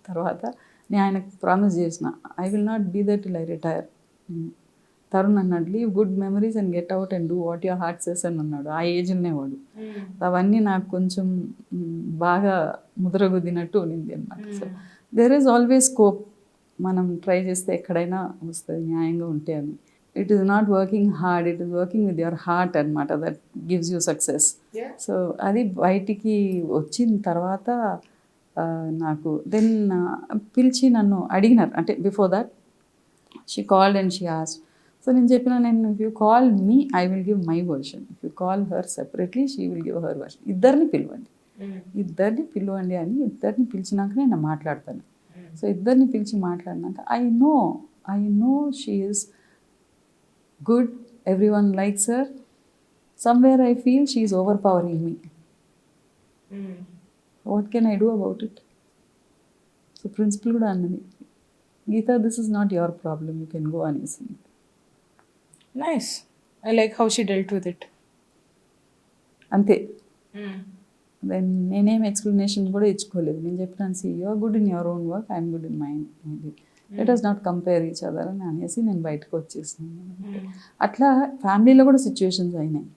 తర్వాత నేను ఆయనకు ప్రామిస్ చేసిన, I will not be that till I retire. Tarun అన్నాడు, leave good memories and get out and do what your heart says అని అన్నాడు. ఆ ఏజ్లోనే వాడు. అవన్నీ నాకు కొంచెం బాగా ముద్రగుద్దినట్టు ఉన్నింది అనమాట. So there is always scope, మనం ట్రై చేస్తే ఎక్కడైనా వస్తుంది న్యాయంగా ఉంటే అని. It is not working hard, it is working with your heart అనమాట, that gives you success. So అది బయటికి వచ్చిన తర్వాత నాకు దెన్ పిలిచి నన్ను అడిగినారు. అంటే before that she called and she asked. So నేను చెప్పిన, నేను if you call me I will give my version, if you call her separately she will give her version. ఇద్దరిని పిలవండి అని ఇద్దరిని పిలిచినాక నేను మాట్లాడతాను. సో ఇద్దరిని పిలిచి మాట్లాడినాక I know she is good, everyone likes her, somewhere I feel she is overpowering me. What can I do about it? So principal కూడా అన్నది, Geetha this is not your problem, you can go అనేసి. Nice, I like how she dealt with it. అంతే. Then నేనేం explanation కూడా ఇచ్చుకోలేదు. నేను చెప్పినాను, see you are good in your own work, I'm good in mine, let us not compare each other అని అనేసి నేను బయటకు వచ్చేసినాను. అట్లా ఫ్యామిలీలో కూడా సిచ్యువేషన్స్ అయినాయి.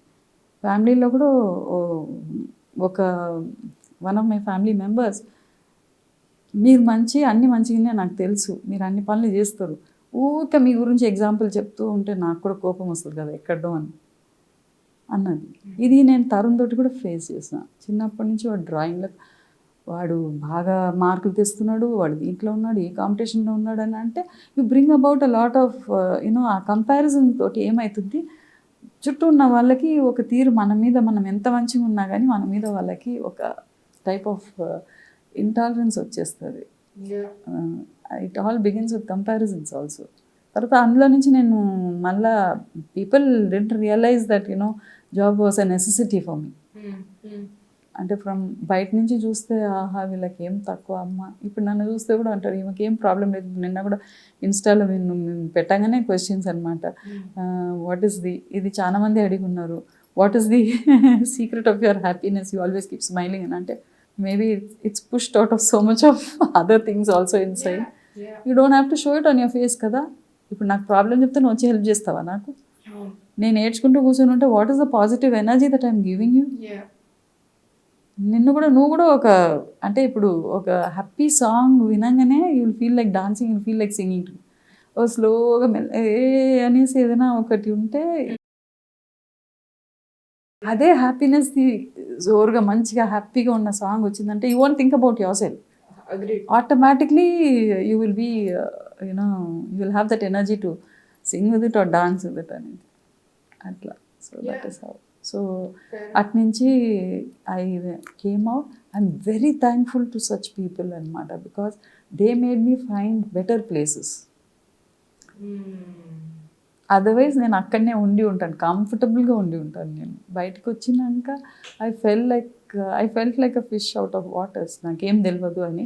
ఫ్యామిలీలో కూడా ఒక one of my family members, మీరు అన్ని మంచిగానే నాకు తెలుసు, మీరు అన్ని పనులు చేస్తారు, ఊరికే మీ గురించి ఎగ్జాంపుల్ చెప్తూ ఉంటే నాకు కూడా కోపం వస్తుంది కదా ఎక్కడో అని అన్నది. ఇది నేను తరుణ్ తోటి కూడా ఫేస్ చేసిన. చిన్నప్పటి నుంచి వాడు డ్రాయింగ్లో వాడు బాగా మార్కులు తెస్తున్నాడు, వాడు దీంట్లో ఉన్నాడు, ఏ కాంపిటీషన్లో ఉన్నాడు అని అంటే you bring about a lot of you know, ఆ కంపారిజన్ తోటి ఏమవుతుంది, చుట్టూ ఉన్న వాళ్ళకి ఒక తీరు, మన మీద మనం ఎంత మంచిగా ఉన్నా కానీ మన మీద వాళ్ళకి ఒక టైప్ ఆఫ్ ఇంటాలరెన్స్ వచ్చేస్తుంది. It all begins with comparisons also. తర్వాత అందులో నుంచి నేను మళ్ళా people did realise that you know job was a necessity for me. అంటే ఫ్రమ్ బయట నుంచి చూస్తే ఆహా వీళ్ళకి ఏం తక్కువ అమ్మ, ఇప్పుడు నన్ను చూస్తే కూడా అంటారు ఈమెకి ఏం ప్రాబ్లం లేదు. నిన్న కూడా ఇన్స్టాలో నేను పెట్టగానే క్వశ్చన్స్ అనమాట, వాట్ ఈస్ ది, ఇది చాలా మంది అడిగి ఉన్నారు, what is the secret of your happiness, you always keep smiling అని. అంటే maybe it's pushed out of so much of other things also in side. You don't have to show it on your face కదా. ఇప్పుడు నాకు problem చెప్తే నువ్వు వచ్చి help చేస్తావా నాకు? నేను నేర్చుకుంటూ కూర్చొని ఉంటే what is the positive energy that I'm giving you? నువ్వు కూడా ఒక అంటే ఇప్పుడు ఒక హ్యాపీ సాంగ్ వినంగానే you will feel like dancing, you feel like singing. ఓ స్లోగా అనేసి ఏదైనా ఒకటి ఉంటే అదే హ్యాపీనెస్ది జోరుగా మంచిగా హ్యాపీగా ఉన్న సాంగ్ వచ్చిందంటే you won't think about yourself. Automatically you will be you know you will have that energy to sing with it or dance with it అనేది అట్లా. So that is how. So అట్నుంచి I came out. I'm very thankful to such people అనమాట, because they made me find better places. Otherwise నేను అక్కడనే ఉండి ఉంటాను, కంఫర్టబుల్గా ఉండి ఉంటాను. నేను బయటకు వచ్చినాక I felt like a fish out of waters. నాకేం తెలియదు అని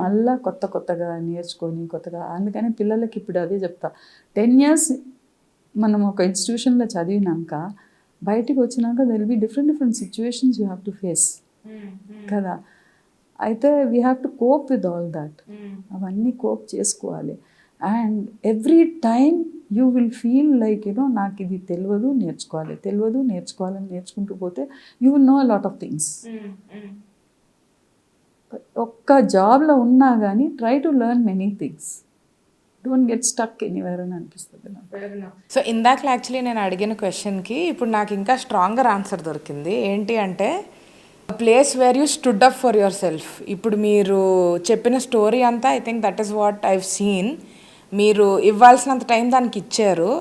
మళ్ళీ కొత్తగా నేర్చుకొని అందుకని పిల్లలకి ఇప్పుడు అదే చెప్తా. 10 years మనం ఒక ఇన్స్టిట్యూషన్లో చదివినాక బయటికి వచ్చినాక there will be different situations you have to face కదా. అయితే we have to cope with all that. అవన్నీ కోప్ చేసుకోవాలి. And every time you will feel like నాకు ఇది తెలియదు నేర్చుకోవాలని నేర్చుకుంటూ పోతే you will know a lot of things. ఒక్క జాబ్లో ఉన్నా కానీ try to learn many things, don't get stuck anywhere అని అనిపిస్తుంది నాకు. సో ఇందాక యాక్చువల్లీ నేను అడిగిన క్వశ్చన్కి ఇప్పుడు నాకు ఇంకా స్ట్రాంగర్ ఆన్సర్ దొరికింది. ఏంటి అంటే place where you stood up for your self. ఇప్పుడు మీరు చెప్పిన స్టోరీ అంతా I think that is what I've seen. మీరు ఇవ్వాల్సినంత టైం దానికి ఇచ్చారు.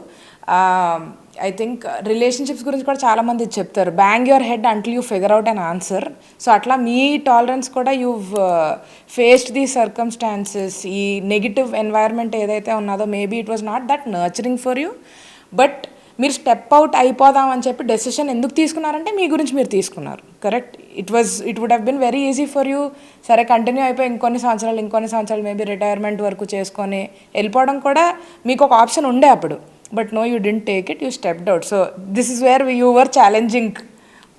ఐ థింక్ రిలేషన్షిప్స్ గురించి కూడా చాలామంది చెప్తారు, bang your head until you figure out an answer. So అట్లా మీ టాలరెన్స్ కూడా you've ఫేస్డ్ ది సర్కమ్స్టాన్సెస్. ఈ నెగిటివ్ ఎన్వైర్న్మెంట్ ఏదైతే ఉన్నదో maybe it was not that nurturing for you, but మీరు స్టెప్ అవుట్ అయిపోదాం అని చెప్పి డెసిషన్ ఎందుకు తీసుకున్నారంటే మీ గురించి మీరు తీసుకున్నారు. Correct. It would have been very easy for you. సరే కంటిన్యూ అయిపోయి ఇంకొన్ని సంవత్సరాలు మేబీ రిటైర్మెంట్ వరకు చేసుకొని వెళ్ళిపోవడం కూడా మీకు ఒక ఆప్షన్ ఉండే అప్పుడు. But no, you didn't take it, you stepped out. So this is where you were challenging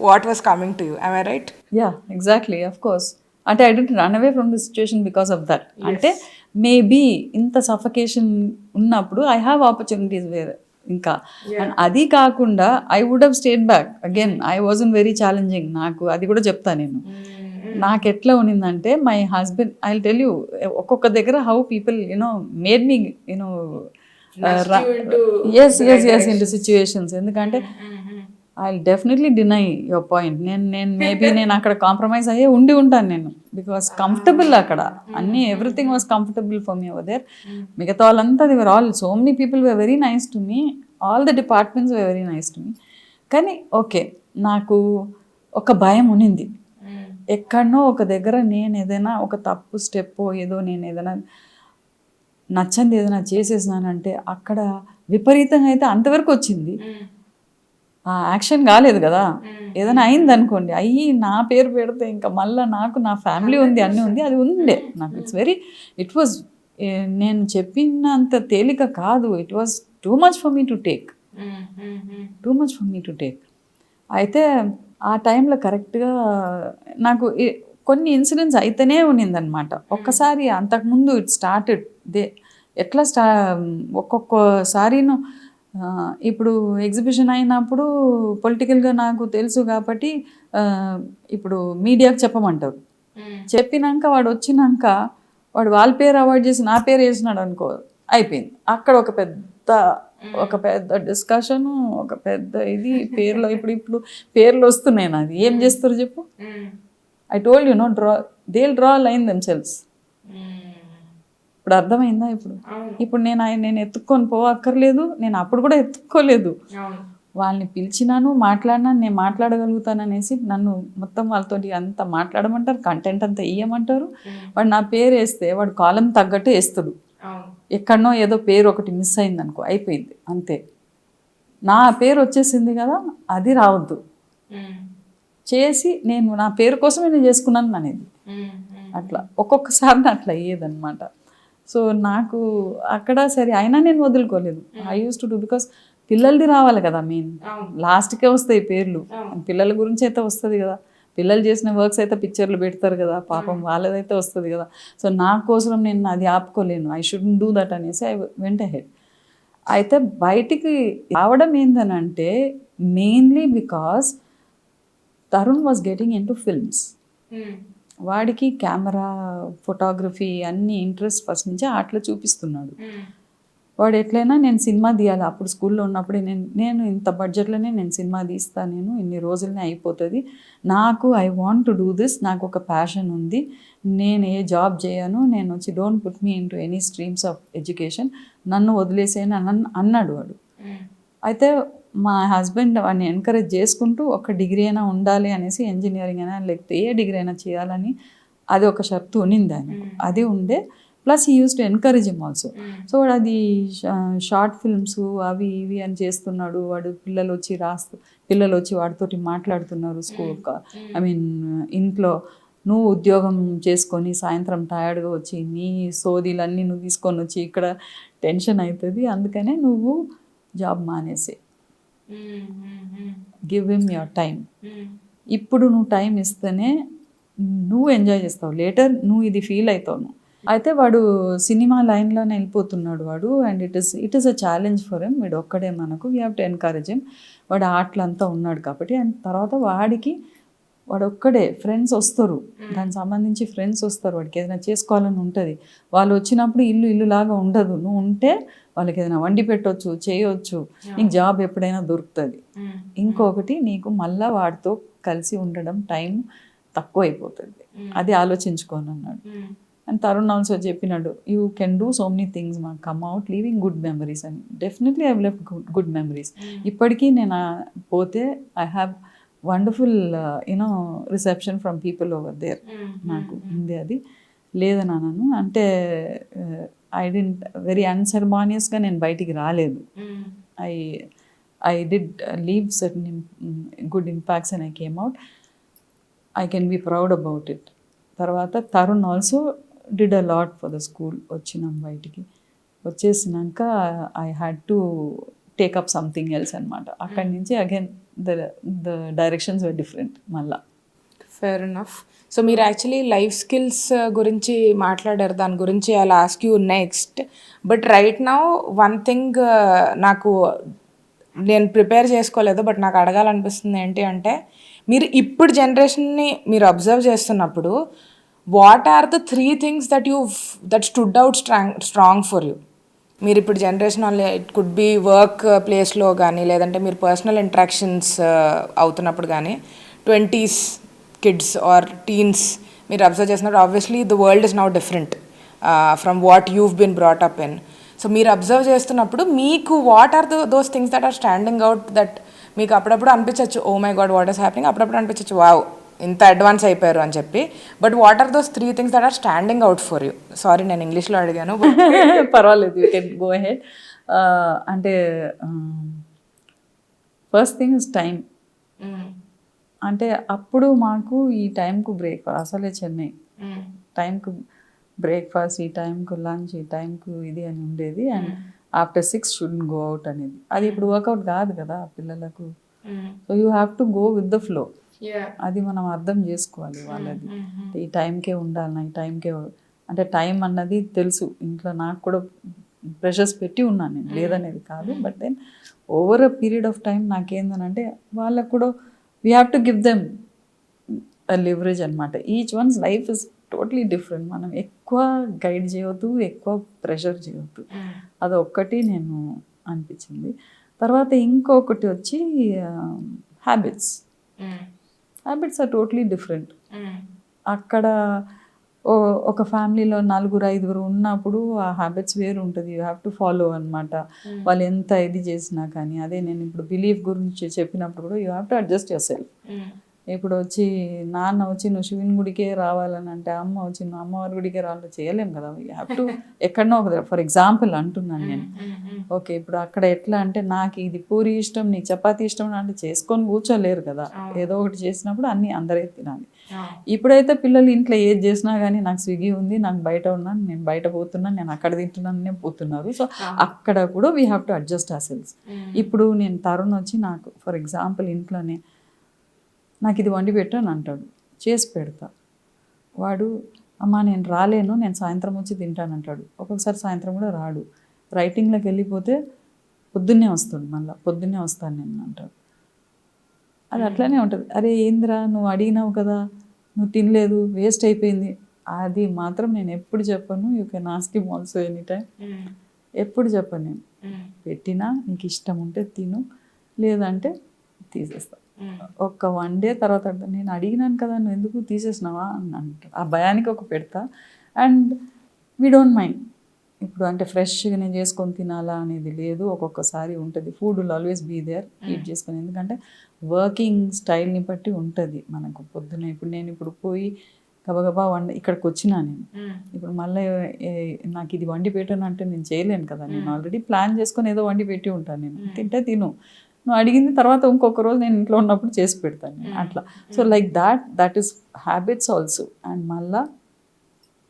what was coming to you. I right? Yeah, exactly. Of course. అంటే I don't run away from the situation because of that. అంటే maybe ఇంత suffocation ఉన్నప్పుడు I have opportunities వేరే ఇంకా. And అది కాకుండా I would have stayed back again. I wasn't very challenging. నాకు అది కూడా చెప్తా నేను. నాకు ఎట్లా ఉన్నిందంటే my husband, I will tell you ఒక్కొక్క దగ్గర how people made me yes into situations. ఎందుకంటే I will definitely deny your point. నేను అక్కడ కాంప్రమైజ్ అయ్యే ఉంటాను నేను, బికాస్ కంఫర్టబుల్ అక్కడ అన్నీ everything was comfortable for me over there. మిగతా వాళ్ళంతా they were all so many people were very nice to me, all the departments were very nice to me. కానీ ఓకే, నాకు ఒక భయం ఉన్నింది. ఎక్కడనో ఒక దగ్గర నేను ఏదైనా ఒక తప్పు స్టెప్ ఏదో నేను ఏదైనా నచ్చంది ఏదైనా చేసేసినానంటే అక్కడ విపరీతంగా అయితే అంతవరకు వచ్చింది. ఆ యాక్షన్ కాలేదు కదా. ఏదైనా అయింది అనుకోండి, నా పేరు పెడితే ఇంకా మళ్ళీ నాకు నా ఫ్యామిలీ ఉంది, అన్నీ ఉంది, అది ఉండే నాకు. ఇట్ వాజ్ నేను చెప్పినంత తేలిక కాదు. It was too much for me to take. అయితే ఆ టైంలో కరెక్ట్గా నాకు కొన్ని ఇన్సిడెంట్స్ అయితేనే ఉన్నిందనమాట. ఒక్కసారి అంతకుముందు ఇట్ స్టార్టెడ్ ఎట్లా ఒక్కొక్కసారిను ఇప్పుడు ఎగ్జిబిషన్ అయినప్పుడు పొలిటికల్గా నాకు తెలుసు కాబట్టి ఇప్పుడు మీడియాకి చెప్పమంటారు. చెప్పినాక వాడు వచ్చినాక వాడు వాళ్ళ పేరు అవాయిడ్ చేసి నా పేరు వేసినాడు అనుకో, అయిపోయింది అక్కడ ఒక పెద్ద డిస్కషను, ఒక పెద్ద ఇది పేర్లో. ఇప్పుడు పేర్లు వస్తున్నాయి. నాది ఏం చేస్తారు చెప్పు? I told you they will draw line themselves. ఇప్పుడు అర్థమైందా? ఇప్పుడు నేను ఎత్తుక్కొని పోవక్కర్లేదు. నేను అప్పుడు కూడా ఎత్తుక్కోలేదు. వాళ్ళని పిలిచినాను, మాట్లాడినాను, నేను మాట్లాడగలుగుతాననేసి నన్ను మొత్తం వాళ్ళతో అంత మాట్లాడమంటారు, కంటెంట్ అంతా ఇయ్యమంటారు. వాడు నా పేరు వేస్తే వాడు కాలం తగ్గట్టు వేస్తాడు. ఎక్కడనో ఏదో పేరు ఒకటి మిస్ అయింది అనుకో, అయిపోయింది అంతే. నా పేరు వచ్చేసింది కదా, అది రావద్దు చేసి నేను నా పేరు కోసమే నేను చేసుకున్నాను అనేది. అట్లా ఒక్కొక్కసారి అట్లా అయ్యేదన్నమాట. సో నాకు అక్కడ సరే అయినా నేను వదులుకోలేదు. I use to do, because పిల్లలది రావాలి కదా. మెయిన్ లాస్ట్కే వస్తాయి పేర్లు. పిల్లల గురించి అయితే వస్తుంది కదా. పిల్లలు చేసిన వర్క్స్ అయితే పిక్చర్లు పెడతారు కదా, పాపం వాళ్ళదైతే వస్తుంది కదా. సో నా కోసం నేను అది ఆపుకోలేను. ఐ షుడెంట్ డూ దట్ అనేసి ఐ వెంట్ అహెడ్. అయితే బయటికి రావడం ఏంటనంటే mainly because Tarun was getting in to films. వాడికి కెమెరా, ఫోటోగ్రఫీ అన్ని ఇంట్రెస్ట్ ఫస్ట్ నుంచి అట్లా చూపిస్తున్నాడు. వాడు ఎట్లయినా నేను సినిమా తీయాలి, అప్పుడు స్కూల్లో ఉన్నప్పుడే నేను ఇంత బడ్జెట్లోనే నేను సినిమా తీస్తాను, నేను ఇన్ని రోజులనే అయిపోతుంది, నాకు I want to do this, నాకు ఒక ప్యాషన్ ఉంది, నేను ఏ జాబ్ చేయను, నేను వచ్చి don't put me into any streams of education, నన్ను వదిలేసేయని అన్నాడు వాడు. అయితే మా హస్బెండ్ వాడిని ఎంకరేజ్ చేసుకుంటూ ఒక డిగ్రీ అయినా ఉండాలి అనేసి, ఇంజనీరింగ్ అయినా లేకపోతే ఏ డిగ్రీ అయినా చేయాలని అది ఒక షరతు ఉన్నింది ఆయనకు, అది ఉండే. Plus he use to encourage him also. So వాడు అది షార్ట్ ఫిల్మ్స్ అవి ఇవి అని చేస్తున్నాడు. వాడు పిల్లలు వచ్చి వాడితోటి మాట్లాడుతున్నారు స్కూల్, ఐ మీన్ ఇంట్లో, నువ్వు ఉద్యోగం చేసుకొని సాయంత్రం టయర్డ్గా వచ్చి నీ సోదీలన్నీ నువ్వు తీసుకొని వచ్చి ఇక్కడ టెన్షన్ అవుతుంది, అందుకనే నువ్వు జాబ్ మానేసే, గివ్ హిమ్ యువర్ టైం. ఇప్పుడు నువ్వు టైం ఇస్తేనే నువ్వు ఎంజాయ్ చేస్తావు, లేటర్ నువ్వు ఇది ఫీల్ అవుతావు. అయితే వాడు సినిమా లైన్లోనే వెళ్ళిపోతున్నాడు వాడు. And it is a challenge for him. వీడు ఒక్కడే మనకు, we have to encourage him. వాడు ఆటలంతా ఉన్నాడు కాబట్టి. అండ్ తర్వాత వాడు ఒక్కడే, ఫ్రెండ్స్ వస్తారు, దానికి సంబంధించి ఫ్రెండ్స్ వస్తారు, వాడికి ఏదైనా చేసుకోవాలని ఉంటుంది. వాళ్ళు వచ్చినప్పుడు ఇల్లులాగా ఉండదు, నువ్వు ఉంటే వాళ్ళకి ఏదైనా వండి పెట్టవచ్చు, చేయవచ్చు, నీకు జాబ్ ఎప్పుడైనా దొరుకుతుంది. ఇంకొకటి, నీకు మళ్ళీ వాడితో కలిసి ఉండడం టైం తక్కువ అయిపోతుంది, అది ఆలోచించుకోను అన్నాడు. అండ్ తరుణ్ ఆల్సో చెప్పినాడు, you can do so many things, మాకు come out leaving good memories అని. Definitely I left good memories. ఇప్పటికీ నేను పోతే I have wonderful reception from people over there. నాకు ఉంది అది. లేదన్నాను అంటే ఐ డెంట్ వెరీ అన్సెరమానియస్గా నేను బయటికి రాలేదు. I did leave certain good impacts and I came out. I can be proud about it. తర్వాత Tarun also did a lot for the school. వచ్చినాం బయటికి, వచ్చేసినాక I had to take up something else అనమాట. అక్కడి నుంచి again the directions were different మళ్ళా. Fair enough. So మీరు actually life skills గురించి మాట్లాడారు, దాని గురించి I will ask you next. But right now one thing నాకు, నేను ప్రిపేర్ చేసుకోలేదు బట్ నాకు అడగాలనిపిస్తుంది ఏంటి అంటే, మీరు ఇప్పుడు జనరేషన్ని మీరు అబ్జర్వ్ చేస్తున్నప్పుడు what are the 3 things that stood out strong for you? మీరు ఇప్పుడు జనరేషన్ వల్ల, ఇట్ కుడ్ బి వర్క్ ప్లేస్లో కానీ, లేదంటే మీరు పర్సనల్ ఇంటరాక్షన్స్ అవుతున్నప్పుడు కానీ, 20s కిడ్స్ ఆర్ టీన్స్ మీరు అబ్జర్వ్ చేసినప్పుడు, obviously the world is now different from what you've been brought up in. సో మీరు అబ్జర్వ్ చేస్తున్నప్పుడు మీకు what are those things that are standing out, that మీకు అప్పుడప్పుడు అనిపించవచ్చు oh my god what is happening, అప్పుడప్పుడు అనిపించవచ్చు వావ్ ఇంత అడ్వాన్స్ అయిపోయారు అని చెప్పి. But what are those 3 things that are standing out for you? Sorry నేను ఇంగ్లీష్లో అడిగాను. పర్వాలేదు, యూ కెన్ గో అహెడ్. అంటే ఫస్ట్ థింగ్ ఇస్ టైం. అంటే అప్పుడు మాకు ఈ టైంకు అసలే చెన్నై టైంకు బ్రేక్ఫాస్ట్, ఈ టైంకు లంచ్, ఈ టైంకు ఇది అని ఉండేది. అండ్ ఆఫ్టర్ 6 షుడ్ంట్ గో అవుట్ అనేది. అది ఇప్పుడు వర్కౌట్ కాదు కదా పిల్లలకు. So you have to go with the flow. అది మనం అర్థం చేసుకోవాలి వాళ్ళది. ఈ టైంకే ఉండాలి, ఈ టైంకే. అంటే టైం అన్నది తెలుసు, ఇంట్లో నాకు కూడా ప్రెషర్స్ పెట్టి ఉన్నాను నేను, లేదనేది కాదు. But then over a period of time నాకేందనంటే వాళ్ళకు కూడా we have to give them leverage అనమాట. Each one's life is totally different. మనం ఎక్కువ గైడ్ చేయవద్దు, ఎక్కువ ప్రెషర్ చేయవద్దు. అది ఒక్కటి నేను అనిపించింది. తర్వాత ఇంకొకటి వచ్చి హ్యాబిట్స్ ఆర్ టోటలీ డిఫరెంట్. అక్కడ ఒక ఫ్యామిలీలో 4-5 ఉన్నప్పుడు ఆ హ్యాబిట్స్ వేరు ఉంటుంది, యూ హ్యావ్ టు ఫాలో అనమాట. వాళ్ళు ఎంత ఇది చేసినా కానీ. అదే నేను ఇప్పుడు బిలీఫ్ గురించి చెప్పినప్పుడు కూడా you have to adjust your self. ఇప్పుడు వచ్చి నాన్న వచ్చి నువ్వు శివుని గుడికే రావాలని అంటే, అమ్మ వచ్చి నువ్వు అమ్మవారి గుడికే రావాలని చేయలేం కదా. యూ హ్యావ్ టు ఎక్కడనో ఒక, ఫర్ ఎగ్జాంపుల్ అంటున్నాను నేను. ఓకే, ఇప్పుడు అక్కడ ఎట్లా అంటే, నాకు ఇది పూరి ఇష్టం, నీకు చపాతీ ఇష్టం అంటే చేసుకొని కూర్చోలేరు కదా. ఏదో ఒకటి చేసినప్పుడు అన్నీ అందరే తినాలి. ఇప్పుడైతే పిల్లలు ఇంట్లో ఏది చేసినా కానీ, నాకు స్విగ్గీ ఉంది, నాకు బయట ఉన్నాను, నేను బయట పోతున్నాను, నేను అక్కడ తింటున్నాను పోతున్నారు. సో అక్కడ కూడా we have to adjust ourselves. ఇప్పుడు నేను తరుణ్ వచ్చి నాకు ఫర్ ఎగ్జాంపుల్ ఇంట్లోనే నాకు ఇది వండి పెట్టు అని అంటాడు, చేసి పెడతా. వాడు అమ్మ నేను రాలేను, నేను సాయంత్రం వచ్చి తింటానంటాడు. ఒక్కొక్కసారి సాయంత్రం కూడా రాడు. రైటింగ్లోకి వెళ్ళిపోతే పొద్దున్నే వస్తాడు, మళ్ళీ పొద్దున్నే వస్తాను నేను అంటాడు. అది అట్లనే ఉంటుంది. అరే ఏంద్రా నువ్వు అడిగినావు కదా, నువ్వు తినలేదు, వేస్ట్ అయిపోయింది, అది మాత్రం నేను ఎప్పుడు చెప్పను. You can ask him also any time. ఎప్పుడు చెప్పను నేను. పెట్టినా నీకు ఇష్టం ఉంటే తిను, లేదంటే తీసేస్తా. ఒక 1 day తర్వాత నేను అడిగినాను కదా నువ్వు ఎందుకు తీసేసినావా అని అంటాడు. ఆ భయానికి ఒక పెడతా. And we don't mind. ఇప్పుడు అంటే ఫ్రెష్గా నేను చేసుకొని తినాలా అనేది లేదు. ఒక్కొక్కసారి ఉంటుంది, food will always be there heat చేసుకొని. ఎందుకంటే వర్కింగ్ స్టైల్ని బట్టి ఉంటుంది మనకు. పొద్దున్న ఇప్పుడు నేను ఇప్పుడు పోయి గబగబా ఇక్కడికి వచ్చినా నేను. ఇప్పుడు మళ్ళీ నాకు ఇది వండి పెట్టాను అంటే నేను చేయలేను కదా. నేను ఆల్రెడీ ప్లాన్ చేసుకొని ఏదో వండి పెట్టి ఉంటాను. నేను తింటే తిను, నువ్వు అడిగింది తర్వాత ఇంకొక రోజు నేను ఇంట్లో ఉన్నప్పుడు చేసి పెడతాను నేను అట్లా. So like that is habits also. And మళ్ళా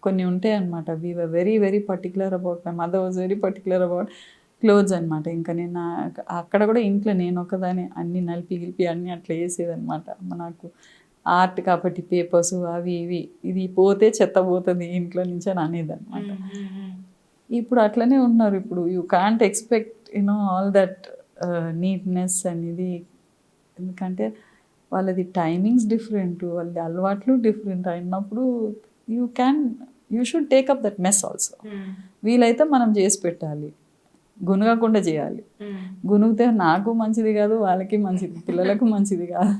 కొన్ని ఉంటాయి అనమాట. We were very very particular about, my mother was very particular about clothes అనమాట. ఇంకా నేను అక్కడ కూడా ఇంట్లో నేను ఒకదాన్ని అన్ని నలిపి గిలిపి అన్నీ అట్లా వేసేదనమాట. నాకు ఆర్ట్ కాబట్టి పేపర్స్ అవి ఇవి, ఇది పోతే చెత్త పోతుంది ఇంట్లో నుంచి అని అనేది అనమాట. ఇప్పుడు అట్లనే ఉన్నారు. ఇప్పుడు you can't expect all that neatness అనేది. ఎందుకంటే వాళ్ళది టైమింగ్స్ డిఫరెంట్, వాళ్ళది అలవాట్లు డిఫరెంట్ అయినప్పుడు you should take up that mess also. వీలైతే మనం చేసి పెట్టాలి, గునగకుండా చేయాలి. గునుగితే నాకు మంచిది కాదు, వాళ్ళకి మంచిది, పిల్లలకు మంచిది కాదు.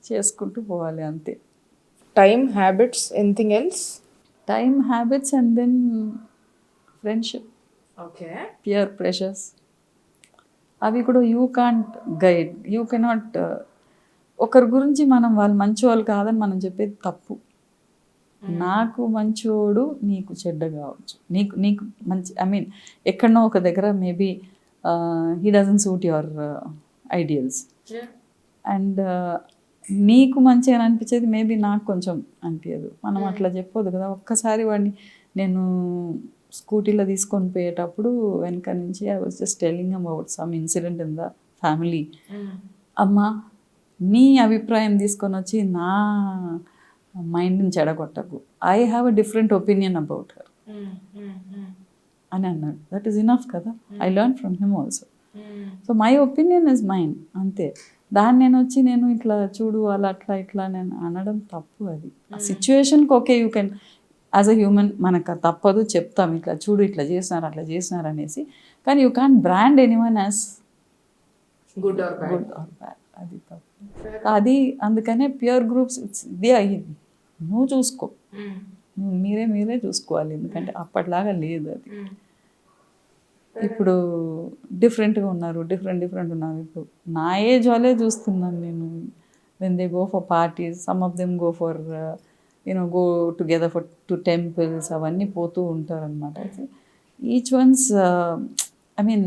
చేసుకుంటూ పోవాలి అంతే. Time, habits, anything else? Time, habits and then friendship, peer pressures. అవి కూడా you can't guide, you cannot. ఒకరి గురించి మనం వాళ్ళు మంచివాళ్ళు కాదని మనం చెప్పేది తప్పు. నాకు మంచోడు నీకు చెడ్డ కావచ్చు, నీకు నీకు మంచి ఎక్కడనో ఒక దగ్గర maybe he doesn't suit your ideals. And నీకు మంచి అని అనిపించేది మేబీ నాకు కొంచెం అనిపించదు. మనం అట్లా చెప్పొద్దు కదా. ఒక్కసారి వాడిని నేను స్కూటీలో తీసుకొని పోయేటప్పుడు వెనక నుంచి I was just telling about some incident in the family. అమ్మా, నీ అభిప్రాయం తీసుకొని వచ్చి నా మైండ్ని చెడగొట్టకు, I have a different opinion about her అని అన్నాడు. దట్ ఈస్ ఇనఫ్ కదా. I learn from him also. So my opinion is mine, అంతే. దాన్ని నేను వచ్చి నేను ఇట్లా చూడు అలా అట్లా ఇట్లా నేను అనడం తప్పు. అది ఆ సిచ్యువేషన్కి okay, you can as a human మనకు తప్పదు, చెప్తాం ఇట్లా చూడు ఇట్లా చేసినారు అట్లా చేసినారు అనేసి. కానీ you can brand anyone as good or bad. అది తప్పు. అది అందుకనే ప్యూర్ గ్రూప్స్ ఇది అయ్యింది. నువ్వు చూసుకో, నువ్వు మీరే చూసుకోవాలి. ఎందుకంటే అప్పట్లాగా లేదు అది. ఇప్పుడు డిఫరెంట్గా ఉన్నారు, డిఫరెంట్ ఉన్నారు. ఇప్పుడు నా ఏజ్ వాళ్ళే చూస్తున్నాను నేను. When they go for parties, some of them go for go together for to temples, అవన్నీ పోతూ ఉంటారు అనమాట. Each one's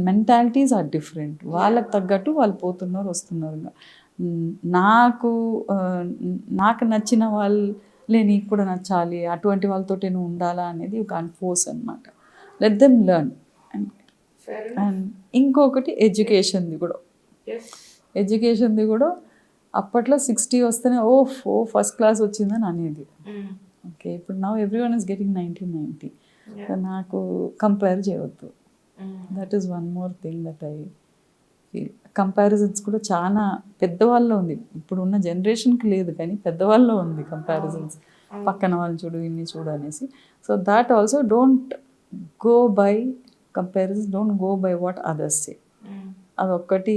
mentalities are different. వాళ్ళకి తగ్గట్టు వాళ్ళు పోతున్నారు వస్తున్నారు. నాకు నచ్చిన వాళ్ళే నీకు కూడా నచ్చాలి, అటువంటి వాళ్ళతోటి నువ్వు ఉండాలా అనేది యూ కాంట్ ఫోర్స్ అనమాట. Let them learn. అండ్ ఇంకొకటి ఎడ్యుకేషన్ది కూడా అప్పట్లో 60 వస్తేనే ఫస్ట్ క్లాస్ వచ్చిందని అనేది. ఓకే, ఇప్పుడు నౌ ఎవ్రీవన్ ఈస్ గెటింగ్ 90. నాకు కంపేర్ చేయవద్దు. That is one more thing that I feel. Comparisons కూడా చాలా పెద్దవాళ్ళలో ఉంది. ఇప్పుడు ఉన్న జనరేషన్కి లేదు కానీ పెద్దవాళ్ళలో ఉంది కంపారిజన్స్. పక్కన వాళ్ళు చూడు, ఇన్ని చూడు అనేసి. So that also don't go by comparisons, don't go by what others say. అదొక్కటి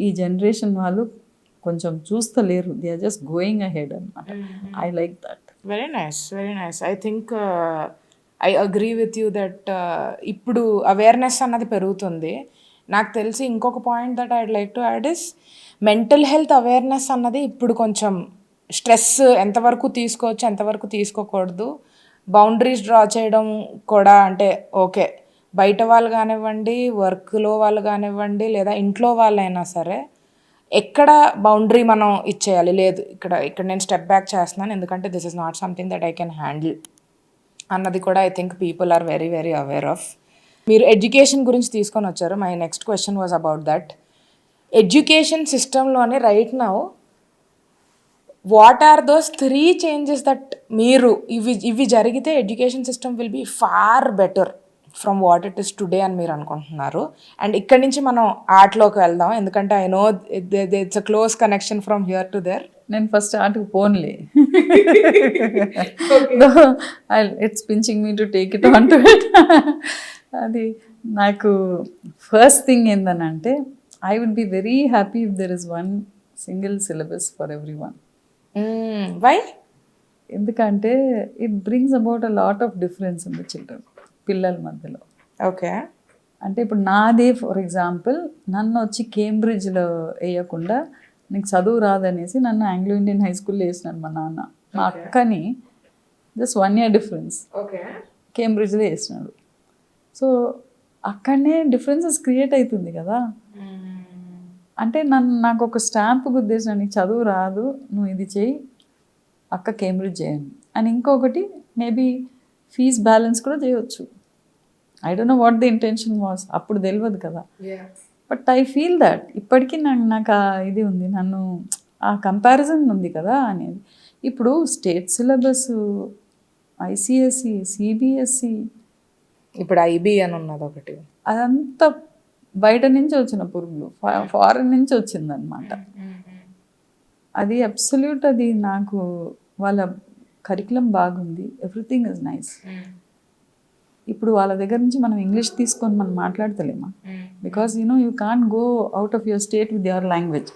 ఈ జనరేషన్ వాళ్ళు కొంచెం చూస్తలేరు. They are just going ahead అనమాట. I like that. Very nice. I think I agree with you that ఇప్పుడు awareness అన్నది పెరుగుతుంది. నాకు తెలిసి ఇంకొక point that I'd like to add is mental health awareness అన్నది ఇప్పుడు కొంచెం స్ట్రెస్ ఎంతవరకు తీసుకోవచ్చు, ఎంతవరకు తీసుకోకూడదు, బౌండరీస్ డ్రా చేయడం కూడా. అంటే ఓకే, బయట వాళ్ళు కానివ్వండి, వర్క్లో వాళ్ళు కానివ్వండి, లేదా ఇంట్లో వాళ్ళైనా సరే, ఎక్కడ బౌండరీ మనం ఇచ్చేయాలి, లేదు ఇక్కడ నేను స్టెప్ బ్యాక్ చేస్తున్నాను ఎందుకంటే this is not something that I can handle అన్నది కూడా I think people are very very aware of. మీరు ఎడ్యుకేషన్ గురించి తీసుకొని వచ్చారు. My next question was about that. Education సిస్టంలోనే right now what are those 3 changes that మీరు ఇవి జరిగితే education system will be far better from what it is today అని మీరు అనుకుంటున్నారు? అండ్ ఇక్కడి నుంచి మనం ఆర్ట్లోకి వెళ్దాం, ఎందుకంటే I know it's a close connection from here to there. నేను ఫస్ట్ ఆర్ట్కి పోన్లే. It's pinching me to take it on to it. అది నాకు ఫస్ట్ థింగ్ ఏందనంటే I would be very happy if there is one single syllabus for everyone. Why? ఎందుకంటే it brings about a lot of difference in the children, పిల్లల మధ్యలో. Okay. అంటే ఇప్పుడు నాదే for example, నన్ను వచ్చి కేంబ్రిడ్జ్లో వేయకుండా నీకు చదువు రాదనేసి నన్ను ఆంగ్లో ఇండియన్ హై స్కూల్లో వేసినాడు మా నాన్న. మా అక్కని జస్ట్ 1 year డిఫరెన్స్ కేంబ్రిడ్జ్లో వేసినాడు. సో అక్కడనే డిఫరెన్సెస్ క్రియేట్ అవుతుంది కదా. అంటే నాకు ఒక స్టాంప్ గుద్దేసిన, నీకు చదువు రాదు, నువ్వు ఇది చేయి, అక్క కేంబ్రిడ్జ్ చేయండి అని. ఇంకొకటి మేబీ ఫీజ్ బ్యాలెన్స్ కూడా చేయవచ్చు. I don't know what the intention was, అప్పుడు తెలియదు కదా. బట్ ఐ ఫీల్ దట్ ఇప్పటికీ నాకు ఇది ఉంది, నన్ను ఆ కంపారిజన్ ఉంది కదా అనేది. ఇప్పుడు స్టేట్ సిలబస్, ఐసిఎస్సి, సిబిఎస్సి, ఇప్పుడు ఐబీ అని ఉన్నది ఒకటి, అదంతా బయట నుంచి వచ్చిన పురుగులు, ఫారెన్ నుంచి వచ్చిందనమాట. అది అబ్సల్యూట్. అది నాకు వాళ్ళ కరికులం బాగుంది, ఎవ్రీథింగ్ ఇస్ నైస్. ఇప్పుడు వాళ్ళ దగ్గర నుంచి మనం ఇంగ్లీష్ తీసుకొని మనం మాట్లాడతలేమా? Because you can't go out of your state with your language.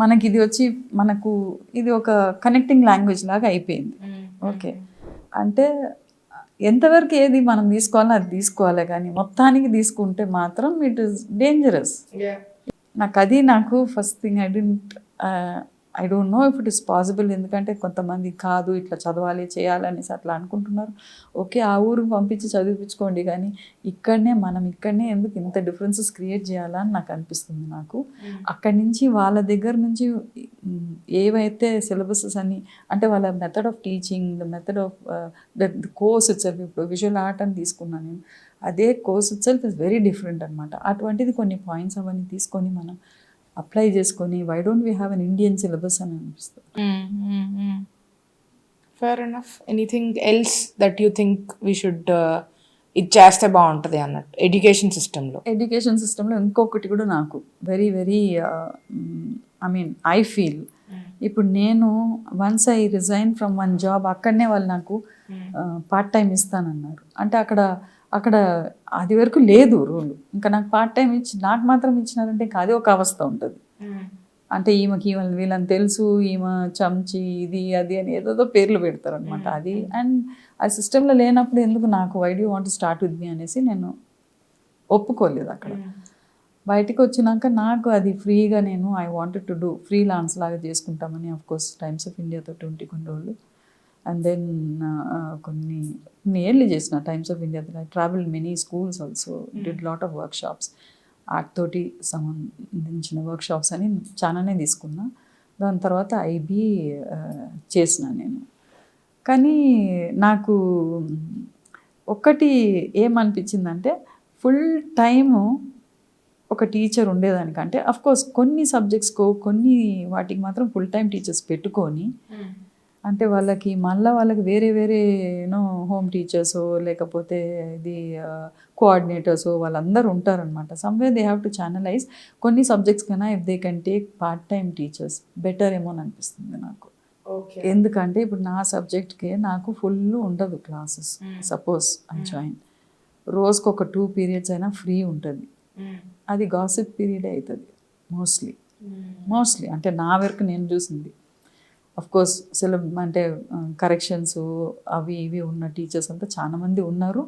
మనకి ఇది వచ్చి మనకు ఇది ఒక కనెక్టింగ్ లాంగ్వేజ్ లాగా అయిపోయింది. ఓకే, అంటే ఎంతవరకు ఏది మనం తీసుకోవాలో అది తీసుకోవాలి, కానీ మొత్తానికి తీసుకుంటే మాత్రం ఇట్ ఈస్ డేంజరస్. నాకు first thing I don't no if it is possible. ఎందుకంటే కొంతమంది కాదు ఇట్లా చదవాలి చేయాలనేసి అట్లా అనుకుంటున్నారు. ఓకే, ఆ ఊరికి పంపించి చదివించుకోండి, కానీ ఇక్కడనే ఎందుకు ఇంత డిఫరెన్సెస్ క్రియేట్ చేయాలని నాకు అనిపిస్తుంది. నాకు అక్కడి నుంచి వాళ్ళ దగ్గర నుంచి ఏవైతే సిలబసెస్ అని, అంటే వాళ్ళ method of teaching, the method of the course itself, ఇప్పుడు విజువల్ ఆర్ట్ అని తీసుకున్నాను నేను, అదే course itself is very different అనమాట. అటువంటిది కొన్ని పాయింట్స్ అవన్నీ తీసుకొని మనం అప్లై చేసుకొని, why don't we have an Indian syllabus అని అనిపిస్తుంది. Fair enough. Anything else that you think we should ఇది చేస్తే బాగుంటుంది అన్నట్టు ఎడ్యుకేషన్ సిస్టంలో? ఇంకొకటి కూడా నాకు వెరీ వెరీ ఐ ఫీల్, ఇప్పుడు నేను once I resign from one job, అక్కడనే వాళ్ళు నాకు పార్ట్ టైం ఇస్తానన్నారు. అంటే అక్కడ అది వరకు లేదు రూల్, ఇంకా నాకు పార్ట్ టైం నాకు మాత్రం ఇచ్చినారంటే ఇంకా అది ఒక అవస్థ ఉంటుంది. అంటే ఈమెకి వీళ్ళని తెలుసు, ఈమె చంచి ఇది అది అని ఏదో పేర్లు పెడతారు అనమాట. అది అండ్ ఆ సిస్టంలో లేనప్పుడు ఎందుకు నాకు why do want to start with me అనేసి నేను ఒప్పుకోలేదు. అక్కడ బయటికి వచ్చినాక నాకు అది ఫ్రీగా నేను I wanted to do freelance లాగా చేసుకుంటామని, అఫ్కోర్స్ టైమ్స్ ఆఫ్ ఇండియాతో కొన్ని రోజులు, అండ్ దెన్ కొన్ని ఏళ్ళు చేసిన times of India. I travel many schools also, did lot of workshops, art తోటి సంబంధించిన వర్క్షాప్స్ అని చాలానే తీసుకున్నా. దాని తర్వాత ఐబీ చేసిన నేను. కానీ నాకు ఒక్కటి ఏమనిపించిందంటే, ఫుల్ టైము ఒక టీచర్ ఉండేదానికంటే, అఫ్కోర్స్ కొన్ని సబ్జెక్ట్స్కో కొన్ని వాటికి మాత్రం ఫుల్ టైం టీచర్స్ పెట్టుకొని, అంటే వాళ్ళకి వేరే వేరే హోమ్ టీచర్సో లేకపోతే ఇది కోఆర్డినేటర్సో వాళ్ళందరూ ఉంటారనమాట. Somewhere they have to channelise కొన్ని సబ్జెక్ట్స్ కన్నా if they can take part time teachers better ఏమో అని అనిపిస్తుంది నాకు. ఎందుకంటే ఇప్పుడు నా సబ్జెక్ట్కే నాకు ఫుల్ ఉండదు క్లాసెస్. సపోజ్ ఐ జాయిన్, రోజుకు ఒక 2 periods అయినా ఫ్రీ ఉంటుంది. అది గాసిప్ పీరియడే అవుతుంది మోస్ట్లీ. అంటే నా వరకు నేను చూసింది. అఫ్కోర్స్ అంటే కరెక్షన్స్ అవి ఇవి ఉన్న టీచర్స్ అంతా చాలామంది ఉన్నారు.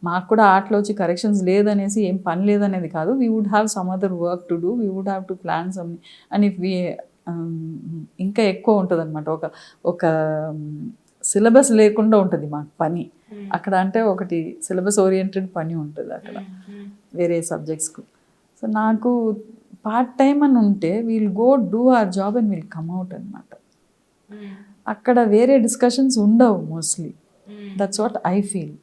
మాకు కూడా ఆర్ట్లో వచ్చి కరెక్షన్స్ లేదనేసి ఏం పని లేదనేది కాదు. We would have some other work to do, we would have to plan some, and if we ఇంకా ఎక్కువ ఉంటుంది అనమాట. ఒక సిలబస్ లేకుండా ఉంటుంది మాకు పని అక్కడ. అంటే ఒకటి సిలబస్ ఓరియంటెడ్ పని ఉంటుంది అక్కడ వేరే సబ్జెక్ట్స్కు. సో నాకు పార్ట్ టైం అని ఉంటే we'll go do our job and will come out అనమాట. అక్కడ వేరే డిస్కషన్స్ ఉండవు mostly. That's what I feel.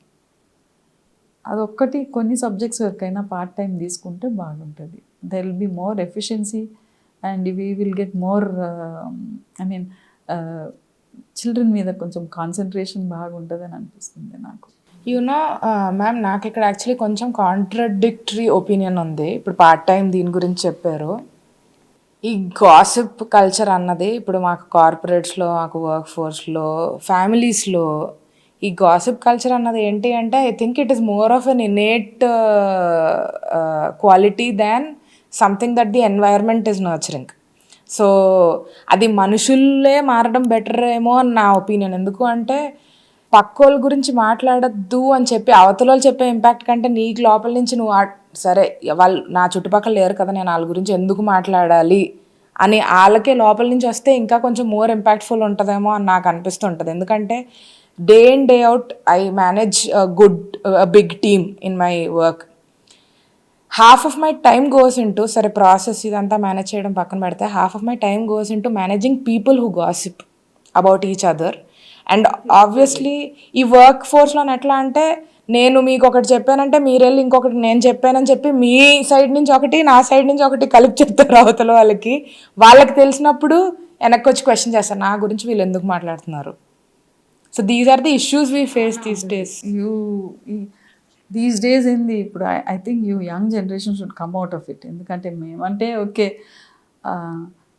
అదొక్కటి కొన్ని సబ్జెక్ట్స్ వరకైనా పార్ట్ టైం తీసుకుంటే బాగుంటుంది. There will be more efficiency and we will get more children మీద కొంచెం కాన్సన్ట్రేషన్ బాగుంటుంది అని అనిపిస్తుంది నాకు. యూనో మ్యామ్, నాకు ఇక్కడ యాక్చువల్లీ కొంచెం కాంట్రడిక్టరీ ఒపీనియన్ ఉంది. ఇప్పుడు పార్ట్ టైం దీని గురించి చెప్పారు. ఈ గాసిప్ కల్చర్ అన్నది ఇప్పుడు మాకు కార్పొరేట్స్లో, మాకు వర్క్ ఫోర్స్లో, ఫ్యామిలీస్లో ఈ గాసిప్ కల్చర్ అన్నది ఏంటి అంటే, I think it is more of an innate quality than something that the environment is nurturing. So అది మనుషుల్లే మారడం బెటర్ ఏమో అని నా ఒపీనియన్. ఎందుకు అంటే పక్కోళ్ళ గురించి మాట్లాడద్దు అని చెప్పి అవతల చెప్పే ఇంపాక్ట్ కంటే నీకు లోపల నుంచి నువ్వు సరే వాళ్ళు నా చుట్టుపక్కల లేరు కదా, నేను వాళ్ళ గురించి ఎందుకు మాట్లాడాలి అని వాళ్ళకే లోపల నుంచి వస్తే ఇంకా కొంచెం మోర్ ఇంపాక్ట్ఫుల్ ఉంటుందేమో అని నాకు అనిపిస్తుంటుంది. ఎందుకంటే day in day out I manage big team in my work. Half of my time goes into, సరే ప్రాసెస్ ఇదంతా మేనేజ్ చేయడం పక్కన పెడితే, half of my time goes into managing people who gossip about each other. And obviously ఈ work ఫోర్స్లోని ఎట్లా అంటే, నేను మీకు ఒకటి చెప్పానంటే మీరు వెళ్ళి ఇంకొకటి నేను చెప్పానని చెప్పి మీ సైడ్ నుంచి ఒకటి నా సైడ్ నుంచి ఒకటి కలిపి చెప్తారు అవతల వాళ్ళకి తెలిసినప్పుడు వెనక్కి వచ్చి క్వశ్చన్ చేస్తారు, నా గురించి వీళ్ళు ఎందుకు మాట్లాడుతున్నారు. So these are the issues we face these days. These days ఏంది ఇప్పుడు I think young generation should come out of it. ఎందుకంటే మేమంటే ఓకే,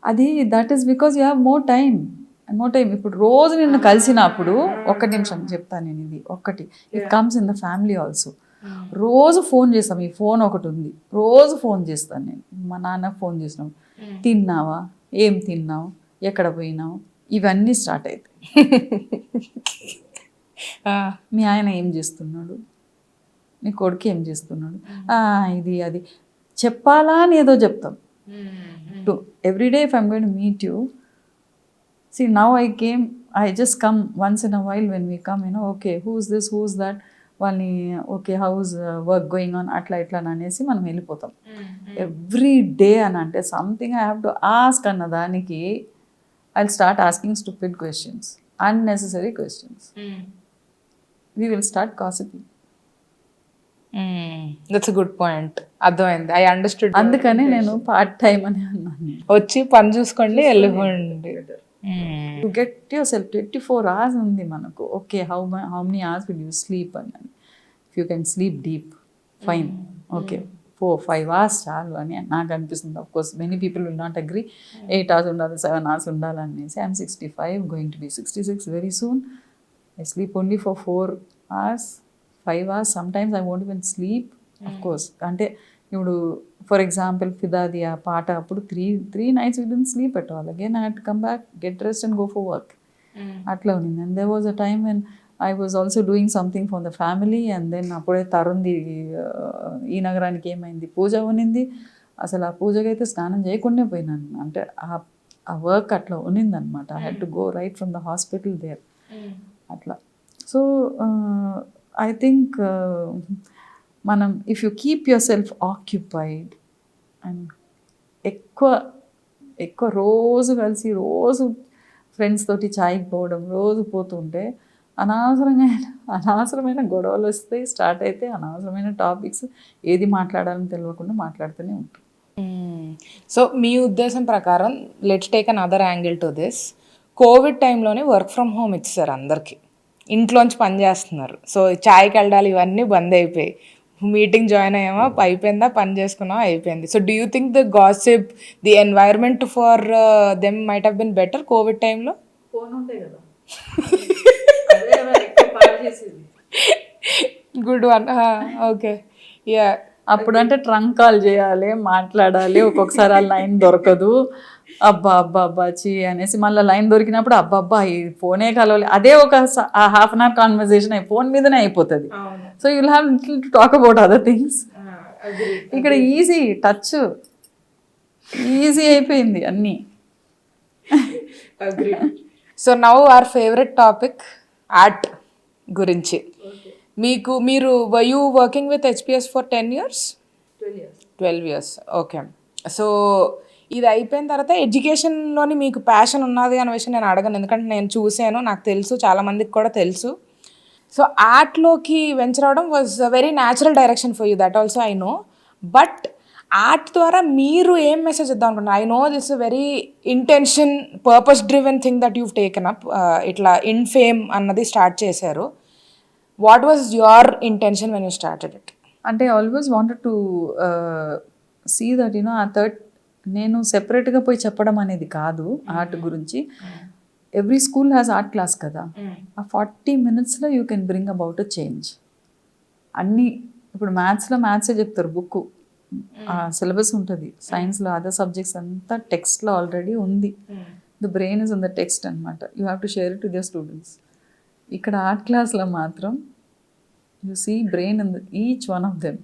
అది that is because you have more time. ఇప్పుడు రోజు నిన్ను కలిసినప్పుడు, ఒక్క నిమిషం చెప్తాను నేను, ఇది ఒక్కటి it comes in the family also. రోజు ఫోన్ చేస్తాం, ఈ ఫోన్ ఒకటి ఉంది, రోజు ఫోన్ చేస్తాను నేను. మా నాన్నకు ఫోన్ చేసినాం, తిన్నావా, ఏం తిన్నావు, ఎక్కడ పోయినావు, ఇవన్నీ స్టార్ట్ అవుతాయి. మీ ఆయన ఏం చేస్తున్నాడు, నీ కొడుకు ఏం చేస్తున్నాడు, ఇది అది చెప్పాలా అని ఏదో చెప్తాం. To everyday if I'm going to meet you, see now I just come once in a while when we come, okay, who's this, who's that, వాళ్ళని okay house work going on అట్లా ఇట్లా అనేసి మనం వెళ్ళిపోతాం. ఎవ్రీ డే అని అంటే something I have to ask అన్న దానికి I will start asking stupid questions, unnecessary questions. We will start gossiping. That's good point, అర్థమైంది, ఐ అండర్స్టూడ్. అందుకనే నేను పార్ట్ టైం అని అన్నాను. వచ్చి పని చూసుకోండి, వెళ్ళిపోండి. To get your self 24 hours ఉంది మనకు. Okay, how many hours will you sleep అని. If you can sleep deep fine, okay 4-5 hours చాలు అని నాకు అనిపిస్తుంది. Of course many people will not agree 8 hours ఉండాలి, 7 hours ఉండాలి అనేసి. I'm 65, going to be 66 very soon. I sleep only for 4 hours, 5 hours. Sometimes I won't even sleep. Of course అంటే ఇప్పుడు for example ఫిదాది ఆ పాట అప్పుడు 3 nights we didn't sleep at all. Again I had to come back, get dressed and go for work. అట్లా ఉంది. And there was a time when I was also doing something for the family, and then అప్పుడే తరుణ్ది ఈ నగరానికి ఏమైంది, పూజ ఉన్నింది. అసలు ఆ పూజకి అయితే స్నానం చేయకుండా పోయినాను. అంటే ఆ వర్క్ అట్లా ఉన్నిందనమాట. I had to go right from the hospital there అట్లా. సో ఐ థింక్ మనం if you keep yourself occupied and ఎక్కువ రోజు కలిసి రోజు ఫ్రెండ్స్ తోటి చాయ్కి పోవడం, రోజు పోతుంటే అనవసరమైన గొడవలు వస్తాయి, స్టార్ట్ అయితే అనవసరమైన టాపిక్స్, ఏది మాట్లాడాలని తెలియకుండా మాట్లాడుతూనే ఉంటాం. సో మీ ఉద్దేశం ప్రకారం let's take an other angle to this. Covid టైంలోనే వర్క్ ఫ్రమ్ హోమ్ ఇచ్చారు అందరికీ, ఇంట్లోంచి పని చేస్తున్నారు. సో చాయ్కి వెళ్ళాలి ఇవన్నీ బంద్ అయిపోయి, మీటింగ్ జాయిన్ అయ్యామా అయిపోయిందా, పని చేసుకున్నామా అయిపోయింది. So do you think the gossip, the environment for them might have been better Covid టైంలో? ఫోన్ ఉంటే కదా గుడ్ వన్. Okay, yeah. అప్పుడు అంటే ట్రంక్ కాల్ చేయాలి, మాట్లాడాలి, ఒక్కొక్కసారి ఆ లైన్ దొరకదు, అబ్బా చీ అనేసి మళ్ళీ లైన్ దొరికినప్పుడు అబ్బా ఈ ఫోనే కలవాలి, అదే ఒక half an hour conversation phone మీదనే అయిపోతుంది. So you will have little to talk about other things. ఇక్కడ ఈజీ టచ్, ఈజీ అయిపోయింది అన్నీ. So now our favourite topic art గురించి. మీరు you working with HPS for 10 years? 12 years. Okay. So ఇది అయిపోయిన తర్వాత ఎడ్యుకేషన్లోని మీకు ప్యాషన్ ఉన్నది అనే విషయం నేను అడగను, ఎందుకంటే నేను చూశాను, నాకు తెలుసు, చాలామందికి కూడా తెలుసు. సో ఆర్ట్లోకి వెంచర్ అవడం was very natural direction for you, that also I know. But art ద్వారా మీరు ఏం మెసేజ్ ఇద్దాం అనుకుంటున్నారు? I know this very intention, purpose driven thing that you've taken up. ఇట్లా ఇన్ఫేమ్ అన్నది స్టార్ట్ చేశారు. What was your intention when you started it? అంటే always wanted to see that you know ఆ థర్డ్ నేను సెపరేట్గా పోయి చెప్పడం అనేది కాదు ఆర్ట్ గురించి. Every school has art class కదా, ఆ 40 minutesలో you can bring about a change. అన్నీ ఇప్పుడు మ్యాథ్సే చెప్తారు, బుక్ సిలబస్ ఉంటుంది. సైన్స్లో అదర్ సబ్జెక్ట్స్ అంతా టెక్స్ట్లో ఆల్రెడీ ఉంది. The brain is in the text అనమాట. You have to share it with your students. ఇక్కడ ఆర్ట్ క్లాస్లో మాత్రం you see brain in each one of them.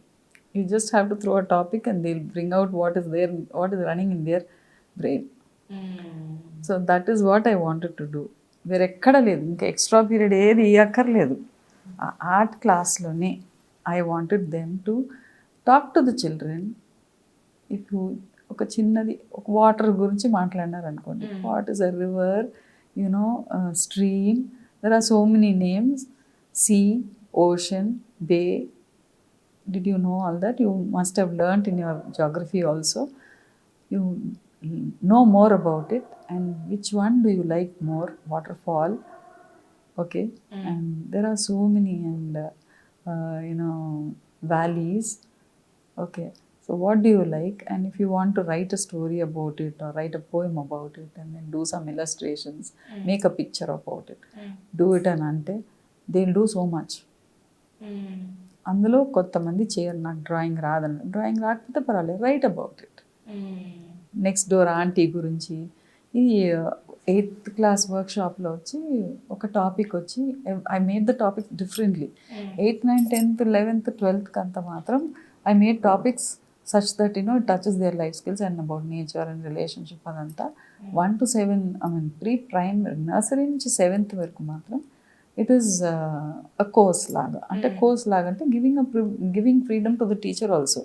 You just have to throw a topic and they'll bring out what is there, what is running in their brain. So that is what I wanted to do. వేరే ఎక్కడ లేదు, ఇంకా extra period ఏది ఇవ్వక్కర్లేదు. ఆ art క్లాస్లోనే I wanted them to talk to the children. If ఒక చిన్నది ఒక వాటర్ గురించి మాట్లాడినారు అనుకోండి, what is a river, you know stream, there are so many names, sea, ocean, bay. Did you know all that? You must have learnt in your geography also. You know more about it. And which one do you like more? Waterfall. Okay. And there are so many, and valleys. Okay. So what do you like? And if you want to write a story about it or write a poem about it and then do some illustrations, make a picture about it, do it and ante, they'll do so much. అందులో కొంతమంది చేయరు, నాకు drawing రాదని. Drawing రాకపోతే పర్వాలేదు, write about it. Next door aunty గురించి ఈ 8th class వర్క్షాప్లో వచ్చి ఒక టాపిక్ వచ్చి I made the topic differently. 8th, 9th, 10th, 11th, 12th అంత మాత్రం I made topics such that it touches their life skills and about nature and relationship అదంతా. 1 to 7 pre-primary nursery నుంచి 7th వరకు మాత్రం it is a course లాగా. అంటే course లాగా అంటే giving freedom to the teacher also.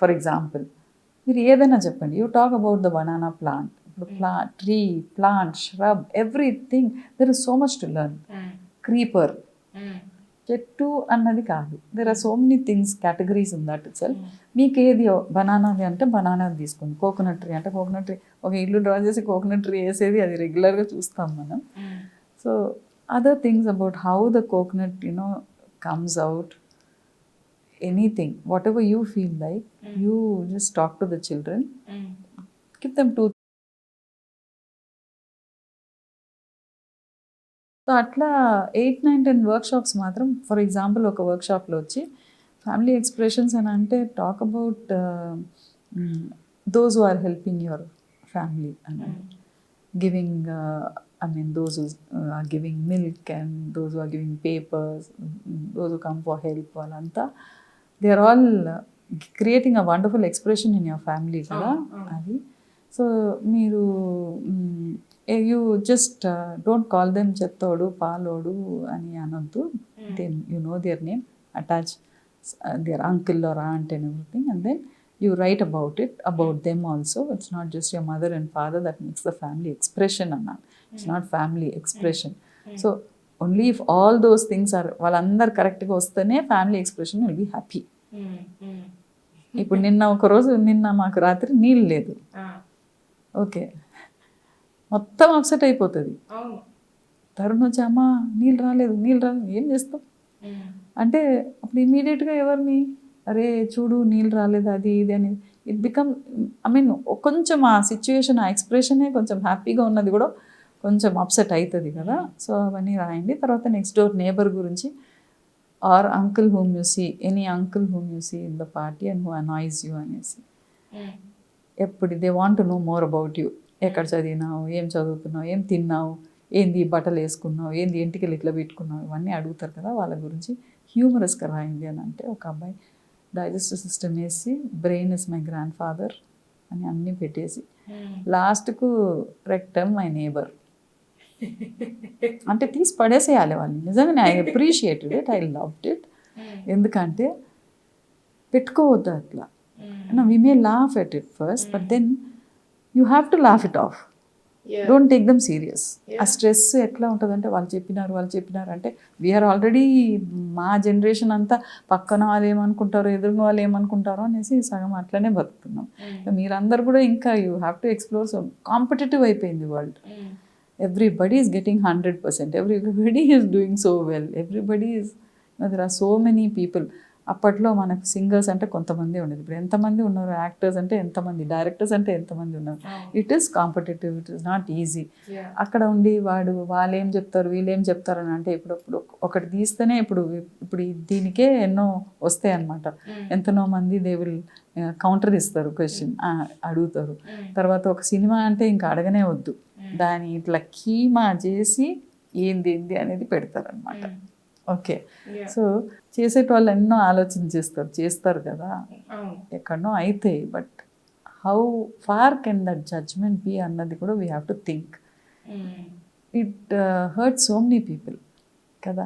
For example మీరు ఏదైనా చెప్పండి, you talk about the banana plant. ఇప్పుడు tree, plant, shrub, everything there is so much to learn. Creeper, చెట్టు అన్నది కాదు, there are so many things, categories in that itself. మీకు ఏది బనానాది అంటే బనానాది తీసుకోండి, కోకోనట్ ట్రీ అంటే కోకోనట్ ట్రీ. ఒక ఇల్లు డ్రా చేసి కోకోనట్ ట్రీ వేసేది అది రెగ్యులర్గా చూస్తాం మనం. So other things about how the coconut comes out, anything, what ever you feel like, you just talk to the children, give them 2. So అట్లా 8, 9, 10 వర్క్షాప్స్ మాత్రం, ఫర్ ఎగ్జాంపుల్ ఒక వర్క్షాప్లో వచ్చి ఫ్యామిలీ ఎక్స్ప్రెషన్స్ అని అంటే talk about those who are helping your family అని, giving those who are giving milk and those who are giving papers, those who come for help, వాళ్ళంతా they are all creating a wonderful expression in your family కదా అది. So మీరు you just don't call them చెత్తోడు, పాలోడు అని అనొద్దు. Then you know their name, attach their uncle or aunt and everything, and then you write about it, about them also. It's not just your mother and father that makes the family expression anna. It's not family expression. So only if all those things are వాళ్ళందరూ కరెక్ట్గా వస్తేనే family expression will be happy. ఇప్పుడు నిన్న మాకు రాత్రి నీళ్ళు లేదు, okay, మొత్తం అప్సెట్ అయిపోతుంది. తరుణ్ వచ్చి అమ్మ నీళ్ళు రాలేదు ఏం చేస్తాం అంటే అప్పుడు ఇమీడియట్గా ఎవరిని, అరే చూడు నీళ్ళు రాలేదు అది ఇది అని, ఇట్ బికమ్ కొంచెం ఆ సిచ్యువేషన్, ఆ ఎక్స్ప్రెషనే కొంచెం హ్యాపీగా ఉన్నది కూడా కొంచెం అప్సెట్ అవుతుంది కదా. సో అవన్నీ రాయండి. తర్వాత నెక్స్ట్ డోర్ నేబర్ గురించి, or uncle whom you see, any uncle whom you see in the party and who annoys you అనేసి. ఎప్పుడు they want to know more about you, ఎక్కడ చదివినావు, ఏం చదువుతున్నావు, ఏం తిన్నావు, ఏంది బట్టలు వేసుకున్నావు, ఏంది ఎంటికలు ఇట్లా పెట్టుకున్నావు, ఇవన్నీ అడుగుతారు కదా. వాళ్ళ గురించి హ్యూమరస్గా రాయండి అని అంటే, ఒక అబ్బాయి డైజెస్టివ్ సిస్టమ్ వేసి brain is my grand father అని అన్నీ పెట్టేసి లాస్ట్కు రెక్టమ్ మై నేబర్ అంటే తీసి పడేసేయాలి వాళ్ళని. నిజంగానే I appreciated it, I loved it. ఎందుకంటే పెట్టుకోవద్దు అట్లా. We may laugh at it first, but then you have to laugh it off. Don't take them serious. ఆ స్ట్రెస్ ఎట్లా ఉంటుందంటే వాళ్ళు చెప్పినారు అంటే వీఆర్ ఆల్రెడీ, మా జనరేషన్ అంతా పక్కన వాళ్ళు ఏమనుకుంటారో, ఎదురుగా వాళ్ళు ఏమనుకుంటారో అనేసి సగం అట్లనే బతుకుతున్నాం. మీరందరూ కూడా ఇంకా you have to explore. So competitive అయిపోయింది world. everybody is getting 100%, everybody is doing so well, everybody is, there are so many people. అప్పట్లో మనకు సింగర్స్ అంటే కొంతమంది ఉండేది, ఇప్పుడు ఎంతమంది ఉన్నారు, యాక్టర్స్ అంటే ఎంతమంది, డైరెక్టర్స్ అంటే ఎంతమంది ఉన్నారు. It is competitive, it is not easy. అక్కడ ఉండి వాళ్ళు ఏం చెప్తారు వీళ్ళు ఏం చెప్తారు అని అంటే ఇప్పుడు ఒకటి తీస్తేనే ఇప్పుడు దీనికే ఎన్నో వస్తాయి అన్నమాట. ఎంతనో మంది దే విల్ కౌంటర్ ఇస్తారు, క్వశ్చన్ అడుగుతారు. తర్వాత ఒక సినిమా అంటే ఇంకా అడగనే వద్దు, దాన్ని ఇట్లా కీమా చేసి ఏంది అనేది పెడతారు అనమాట. ఓకే, సో చేసేటోళ్ళు ఎన్నో ఆలోచన చేస్తారు కదా, ఎక్కడనో అయితే. But how far can that judgement be అన్నది కూడా we have to think. It hurt so many people కదా,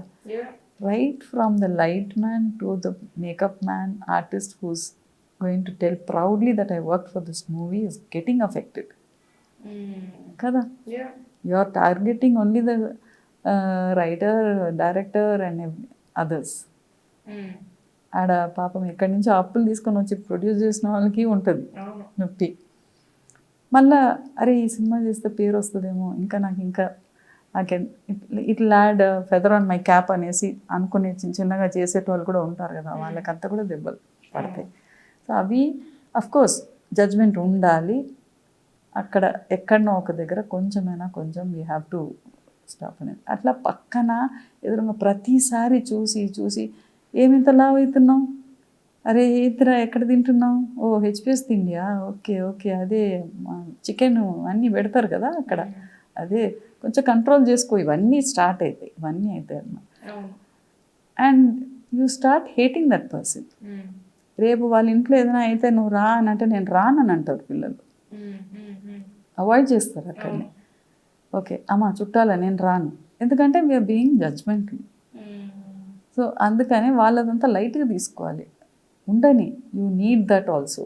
right from the light man to the makeup man, artist who's going to tell proudly that I worked for this movie is getting affected. Kada? Yeah. You are targeting only the writer, director and others. ఆడ పాపం ఎక్కడి నుంచో అప్పులు తీసుకొని వచ్చి produce చేసిన వాళ్ళకి ఉంటుంది నొప్పి. మళ్ళా అరే ఈ సినిమా చేస్తే పేరు వస్తుందేమో, ఇంకా I can it lad feather on my cap అనేసి అనుకునే చిన్నగా చేసేటోళ్ళు కూడా ఉంటారు కదా, వాళ్ళకంతా కూడా దెబ్బలు పడతాయి. సో అవి అఫ్కోర్స్ జడ్జ్మెంట్ ఉండాలి అక్కడ, ఎక్కడనో ఒక దగ్గర కొంచెం వీ హ్యావ్ టు స్టాప్ అనేది. అట్లా పక్కన ఎదురుగా ప్రతిసారి చూసి ఏమింత లావ్ అవుతున్నావు, అరే ఇతర ఎక్కడ తింటున్నావు, ఓ హెచ్పిఎస్ తిండియా, ఓకే అదే చికెన్ అన్నీ పెడతారు కదా అక్కడ, అదే కొంచెం కంట్రోల్ చేసుకో, ఇవన్నీ అవుతాయి అన్నమాట. And you start hating that person. రేపు వాళ్ళ ఇంట్లో ఏదైనా అయితే నువ్వు రా అని అంటే నేను రానని అంటారు పిల్లలు, అవాయిడ్ చేస్తారు అక్కడనే. ఓకే అమ్మ చుట్టాల నేను రాను, ఎందుకంటే వీఆర్ బీయింగ్ జడ్జ్మెంట్. సో అందుకని వాళ్ళదంతా లైట్గా తీసుకోవాలి, ఉండని. యూ నీడ్ దట్ ఆల్సో,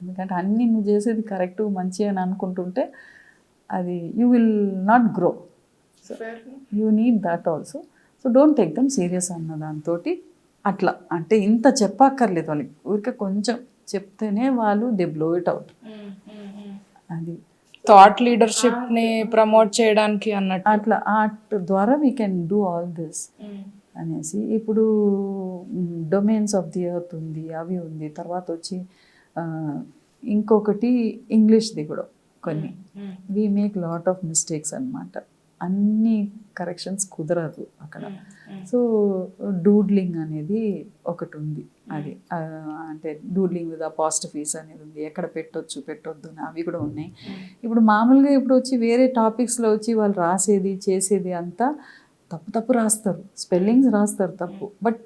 ఎందుకంటే అన్నీ నువ్వు చేసేది కరెక్ట్ మంచి అని అనుకుంటుంటే అది you will not grow. So you need that also. So don't take them serious అన్న దాంతో. అట్లా అంటే ఇంత చెప్పక్కర్లేదు వాళ్ళకి, ఊరికే కొంచెం చెప్తేనే వాళ్ళు దే బ్లో ఇట్ అవుట్. అది థాట్ లీడర్షిప్ ని ప్రమోట్ చేయడానికి అన్నట్టు, అట్లా ఆర్ట్ ద్వారా we can do all this అనేసి. ఇప్పుడు డొమైన్స్ ఆఫ్ ది ఎర్త్ ఉంది, అవి ఉంది. తర్వాత వచ్చి ఇంకొకటి ఇంగ్లీష్ది కూడా కొన్ని we make lot of mistakes అన్నమాట. అన్ని కరెక్షన్స్ కుదరదు అక్కడ. సో డూడ్లింగ్ అనేది ఒకటి ఉంది, అది అంటే డూడ్లింగ్ విత్ అపాస్ట్రఫీస్ అనేది ఉంది, ఎక్కడ పెట్టొద్దు అని అవి కూడా ఉన్నాయి. ఇప్పుడు మామూలుగా ఇప్పుడు వచ్చి వేరే టాపిక్స్లో వచ్చి వాళ్ళు రాసేది చేసేది అంతా తప్పు రాస్తారు, స్పెల్లింగ్స్ రాస్తారు తప్పు. But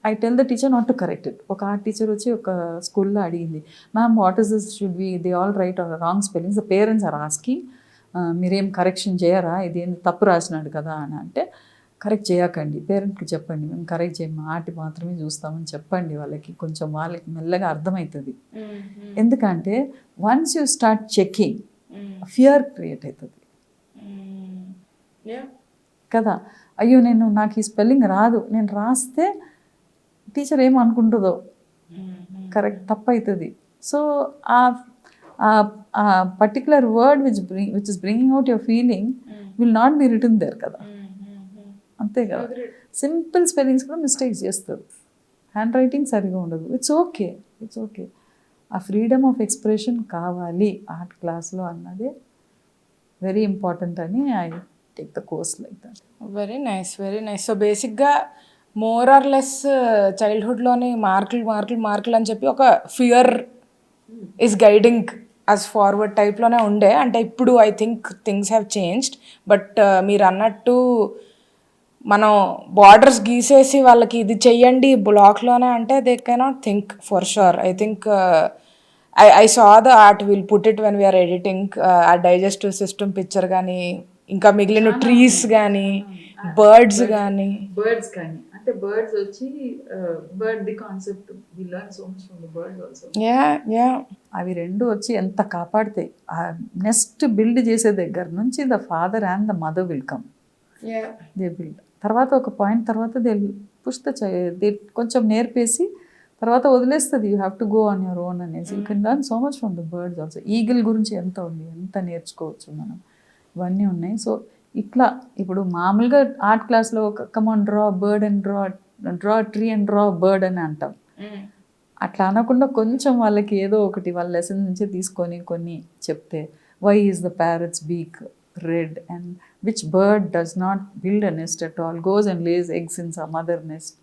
I tell the teacher not to correct it. ఒక ఆర్ట్ టీచర్ వచ్చి ఒక స్కూల్లో అడిగింది, ma'am what is this, should we they all write wrong spellings, the parents are asking, మీరేం కరెక్షన్ చేయరా, ఇదేం తప్పు రాసినాడు కదా అని అంటే, కరెక్ట్ చేయకండి, పేరెంట్కి చెప్పండి, మేము కరెక్ట్ చేయము, ఆర్ట్ మాత్రమే చూస్తామని చెప్పండి వాళ్ళకి, కొంచెం వాళ్ళకి మెల్లగా అర్థమవుతుంది. ఎందుకంటే once you start checking fear create అవుతుంది కదా. అయ్యో నాకు ఈ స్పెల్లింగ్ రాదు, నేను రాస్తే టీచర్ ఏమనుకుంటుందో, కరెక్ట్ తప్పు అవుతుంది. సో ఆ particular word which is bringing out your feeling will not be written there కదా. అంతే కదా, సింపుల్ స్పెల్లింగ్స్ కూడా మిస్టేక్స్ చేస్తారు, హ్యాండ్ రైటింగ్ సరిగా ఉండదు. It's okay. ఆ ఫ్రీడమ్ ఆఫ్ ఎక్స్ప్రెషన్ కావాలి ఆర్ట్ క్లాస్లో అన్నదే వెరీ ఇంపార్టెంట్ అని I take the course like that. Very nice. So బేసిక్గా మోర్ ఆర్ లెస్ చైల్డ్హుడ్లోని మార్కులు అని చెప్పి ఒక fear is guiding us forward టైప్లోనే ఉండే. అంటే ఇప్పుడు I think things have changed. But మీరు అన్నట్టు మనం బార్డర్స్ గీసేసి వాళ్ళకి ఇది చెయ్యండి బ్లాక్లోనే అంటే they cannot think for sure. I think I saw the art, will put it when we're editing. ఆ డైజెస్టివ్ సిస్టమ్ పిక్చర్ కానీ, ఇంకా మిగిలిన ట్రీస్ కానీ, బర్డ్స్ కానీ అంటే బర్డ్స్ వచ్చి bird the concept we learn so much from the birds also. అవి రెండు వచ్చి ఎంత కాపాడితాయి. ఆ నెస్ట్ బిల్డ్ చేసే దగ్గర నుంచి the father and the mother will come, they build. తర్వాత ఒక పాయింట్ తర్వాత దే పుష్ ద కొంచెం నేర్పేసి తర్వాత వదిలేస్తుంది, you have to go on your own అనేసి. You can learn so much from the birds also. Eagle గురించి ఎంత ఉంది, ఎంత నేర్చుకోవచ్చు మనం, ఇవన్నీ ఉన్నాయి. సో ఇట్లా ఇప్పుడు మామూలుగా ఆర్ట్ క్లాస్లో come on draw bird and draw tree and draw bird అని అంటాం. అట్లా అనకుండా కొంచెం వాళ్ళకి ఏదో ఒకటి వాళ్ళ లెసన్ నుంచి తీసుకొని కొన్ని చెప్తే, why is the parrot's beak red and which bird does not build a nest at all, goes and lays eggs in some other nest.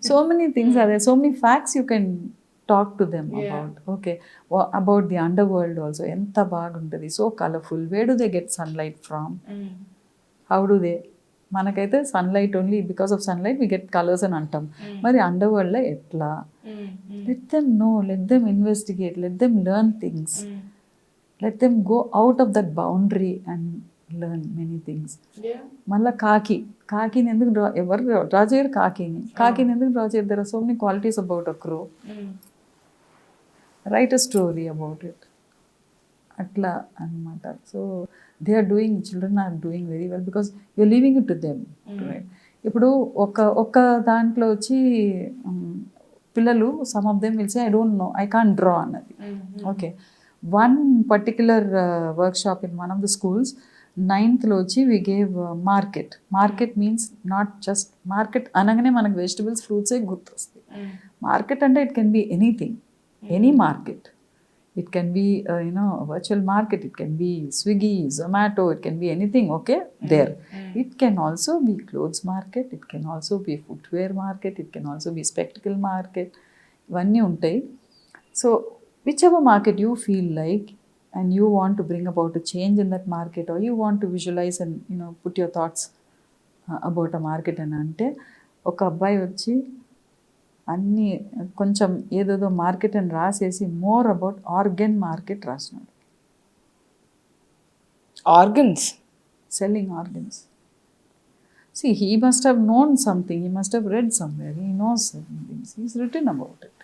So many things are there, so many facts you can talk to them about. Okay, about the underworld also, enta baaguntadi, so colorful. Where do they get sunlight from? How do they? Manakaithe sunlight, only because of sunlight we get colors and antam. Mari underworld la etla? Let them know, let them investigate, let them learn things. Let them go out of that boundary and learn many things. మళ్ళీ కాకిని ఎందుకు draw, ఎవరు draw చేయరు కాకిని ఎందుకు draw చేయరు? There are so many qualities about a crow. Write a story about it, అట్లా అనమాట. So they are doing, children are doing very well because you're leaving it to them. ఇప్పుడు ఒక దాంట్లో వచ్చి పిల్లలు, some of them will say I don't know, I can't draw అన్నది. Okay, one particular workshop in one of the schools, 9th లో వచ్చి we gave market. Market means not just market అనగానే మనకు వెజిటబుల్స్ ఫ్రూట్సే గుర్తొస్తాయి. మార్కెట్ అంటే it can be anything, any market. It can be virtual market, it can be Swiggy, Zomato, it can be anything. Okay, there it can also be clothes market, it can also be footwear market, it can also be spectacle market, ఇవన్నీ ఉంటాయి. So whichever market you feel like and you want to bring about a change in that market, or you want to visualize and put your thoughts about a market అని అంటే, ఒక అబ్బాయి వచ్చి అన్నీ కొంచెం ఏదేదో మార్కెట్ అని రాసేసి మోర్ అబౌట్ ఆర్గన్ మార్కెట్ రాసినాడు. Organs, selling organs. See, he must have known something, he must have read somewhere, he knows certain things, he's written about it.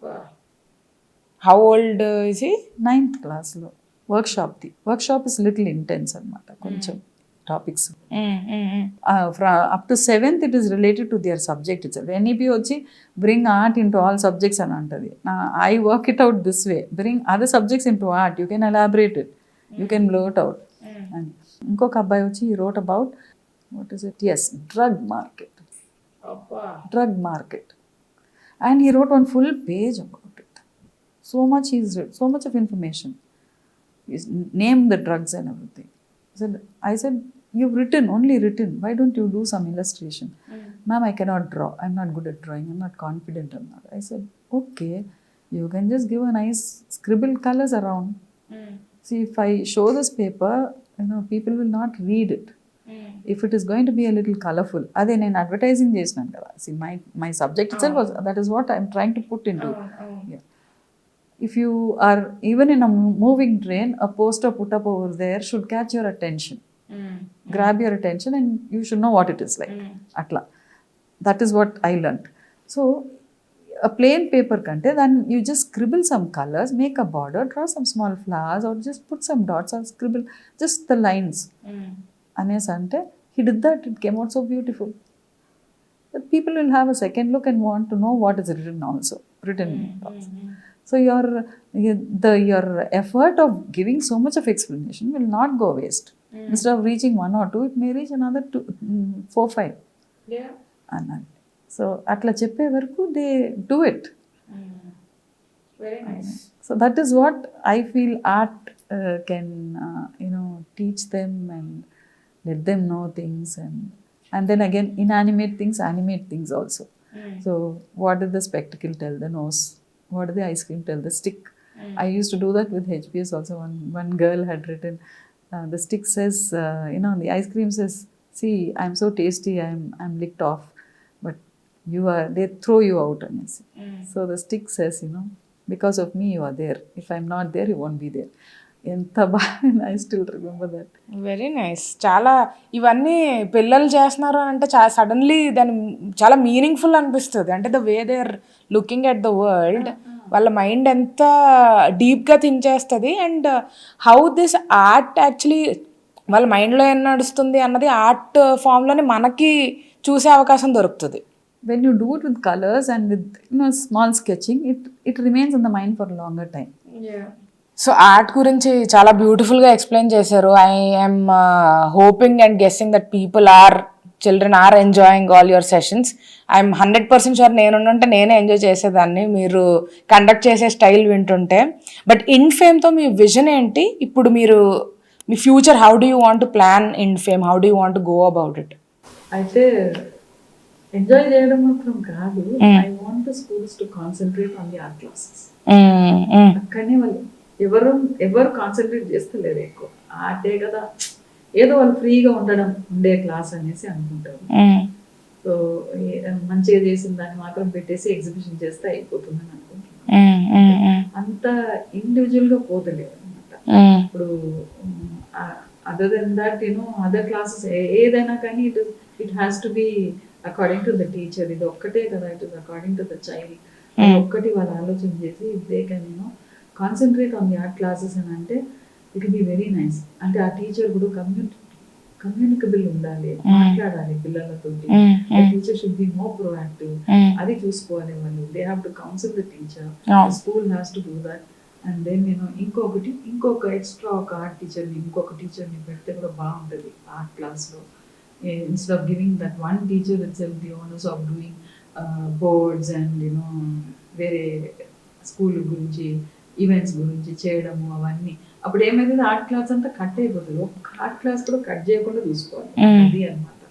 Wow. How old is he? 9th class లో workshop is little intense అనమాట, కొంచెం topics. Up to 7th it is related to their subject it's. NEP వచ్చి bring art into all subjects అని అంటది. I work it out this way, bring other subjects into art, you can elaborate it, you can blow it out. అని ఇంకొక అబ్బాయి వచ్చి ఈ wrote about what is it, yes, drug market, and he wrote one full page about. So much he's read, so much of information. He's named the drugs and everything. I said, you've only written. Why don't you do some illustration? Ma'am, I cannot draw. I'm not good at drawing. I'm not confident on that. I said, okay, you can just give a nice scribble colors around. See, if I show this paper, people will not read it. If it is going to be a little colorful, అదే నేను advertising చేసినాను కదా. See, my subject itself was, that is what I'm trying to put into. Yeah. If you are even in a moving train, a poster put up over there should catch your attention, grab your attention, and you should know what it is like. Atla, that is what I learnt. So a plain paper kante, then you just scribble some colors, make a border, draw some small flowers, or just put some dots or scribble just the lines. Anes ante he did that, it came out so beautiful that people will have a second look and want to know what is written also. So your effort of giving so much of explanation will not go waste. Instead of reaching 1 or 2, it may reach another 2, 4, 5. Yeah. So atla cheppe varaku they do it. Very nice. So that is what I feel art can teach them and let them know things, and then again inanimate things, animate things also. So what did the spectacle tell? The nose. What did the ice cream tell? The stick. I used to do that with HPS also. One girl had written, the stick says, the ice cream says, see, I'm so tasty, I'm licked off, but they throw you out. So the stick says, because of me you are there. If I'm not there, you won't be there. ఎంత బాగా, I still remember that. Very nice. చాలా ఇవన్నీ పిల్లలు చేస్తున్నారు అంటే చాలా suddenly దాని చాలా మీనింగ్ఫుల్ అనిపిస్తుంది. అంటే the way they are looking at the world, వాళ్ళ మైండ్ ఎంత డీప్గా థింక్ చేస్తుంది, and how this art actually వాళ్ళ మైండ్లో ఏం నడుస్తుంది అన్నది ఆర్ట్ ఫామ్లోనే మనకి చూసే అవకాశం దొరుకుతుంది. when you do it with colors and with small sketching, it remains in the mind for a longer time. సో ఆర్ట్ గురించి చాలా బ్యూటిఫుల్గా ఎక్స్ప్లెయిన్ చేశారు. I'm hoping and guessing that children are enjoying all your sessions. I'm 100% sure నేనుంటే నేనే enjoy చేసేదాన్ని మీరు conduct చేసే స్టైల్ వింటుంటే. బట్ IndFameతో మీ విజన్ ఏంటి? ఇప్పుడు మీరు మీ future how do you want to plan IndFame? How do you want to go about it? అయితే ఎంజాయ్ చేయడం మాత్రం కాదు, I want the schools to concentrate on the art classes. కానీ వాళ్ళు ఎవరు కాన్సన్ట్రేట్ చేస్తలేరు ఎక్కువ. ఆర్టే కదా, ఏదో వాళ్ళు ఫ్రీగా ఉండే క్లాస్ అనేసి అనుకుంటారు. సో మంచిగా చేసిన దాన్ని మాత్రం పెట్టేసి ఎగ్జిబిషన్ చేస్తే అయిపోతుందని అనుకుంటున్నాను. అంత ఇండివిజువల్ గా పోతలేదు అనమాట. ఇప్పుడు other than that other classes ఏదైనా కానీ it has to be according to the teacher. ఇది ఒక్కటే కదా, it is according to the child. ఒక్కటి వాళ్ళు ఆలోచన చేసి they can concentrate on the art classes అని అంటే it will be very nice. అంటే ఆ టీచర్ కూడా కమ్యూనికబుల్ ఉండాలి, మాట్లాడాలి పిల్లలతో. Teacher should be more proactive. అది చూసుకోవాలి వాళ్ళు. They have to counsel the teacher. School has to do that. And then ఇంకొక ఎక్స్ట్రా ఒక ఆర్ట్ టీచర్ని ఇంకొక టీచర్ని పెడితే కూడా బాగుంటుంది ఆర్ట్ క్లాస్లో. Instead of giving that one teacher itself the onus of doing boards and వేరే స్కూల్ గురించి ఈవెంట్స్ గురించి చేయడము అవన్నీ, అప్పుడు ఏమైతుంది ఆర్ట్ క్లాస్ అంతా కట్ అయిపోతుంది. ఒక ఆర్ట్ క్లాస్ కూడా కట్ చేయకుండా చూసుకోవాలి అది అనమాట.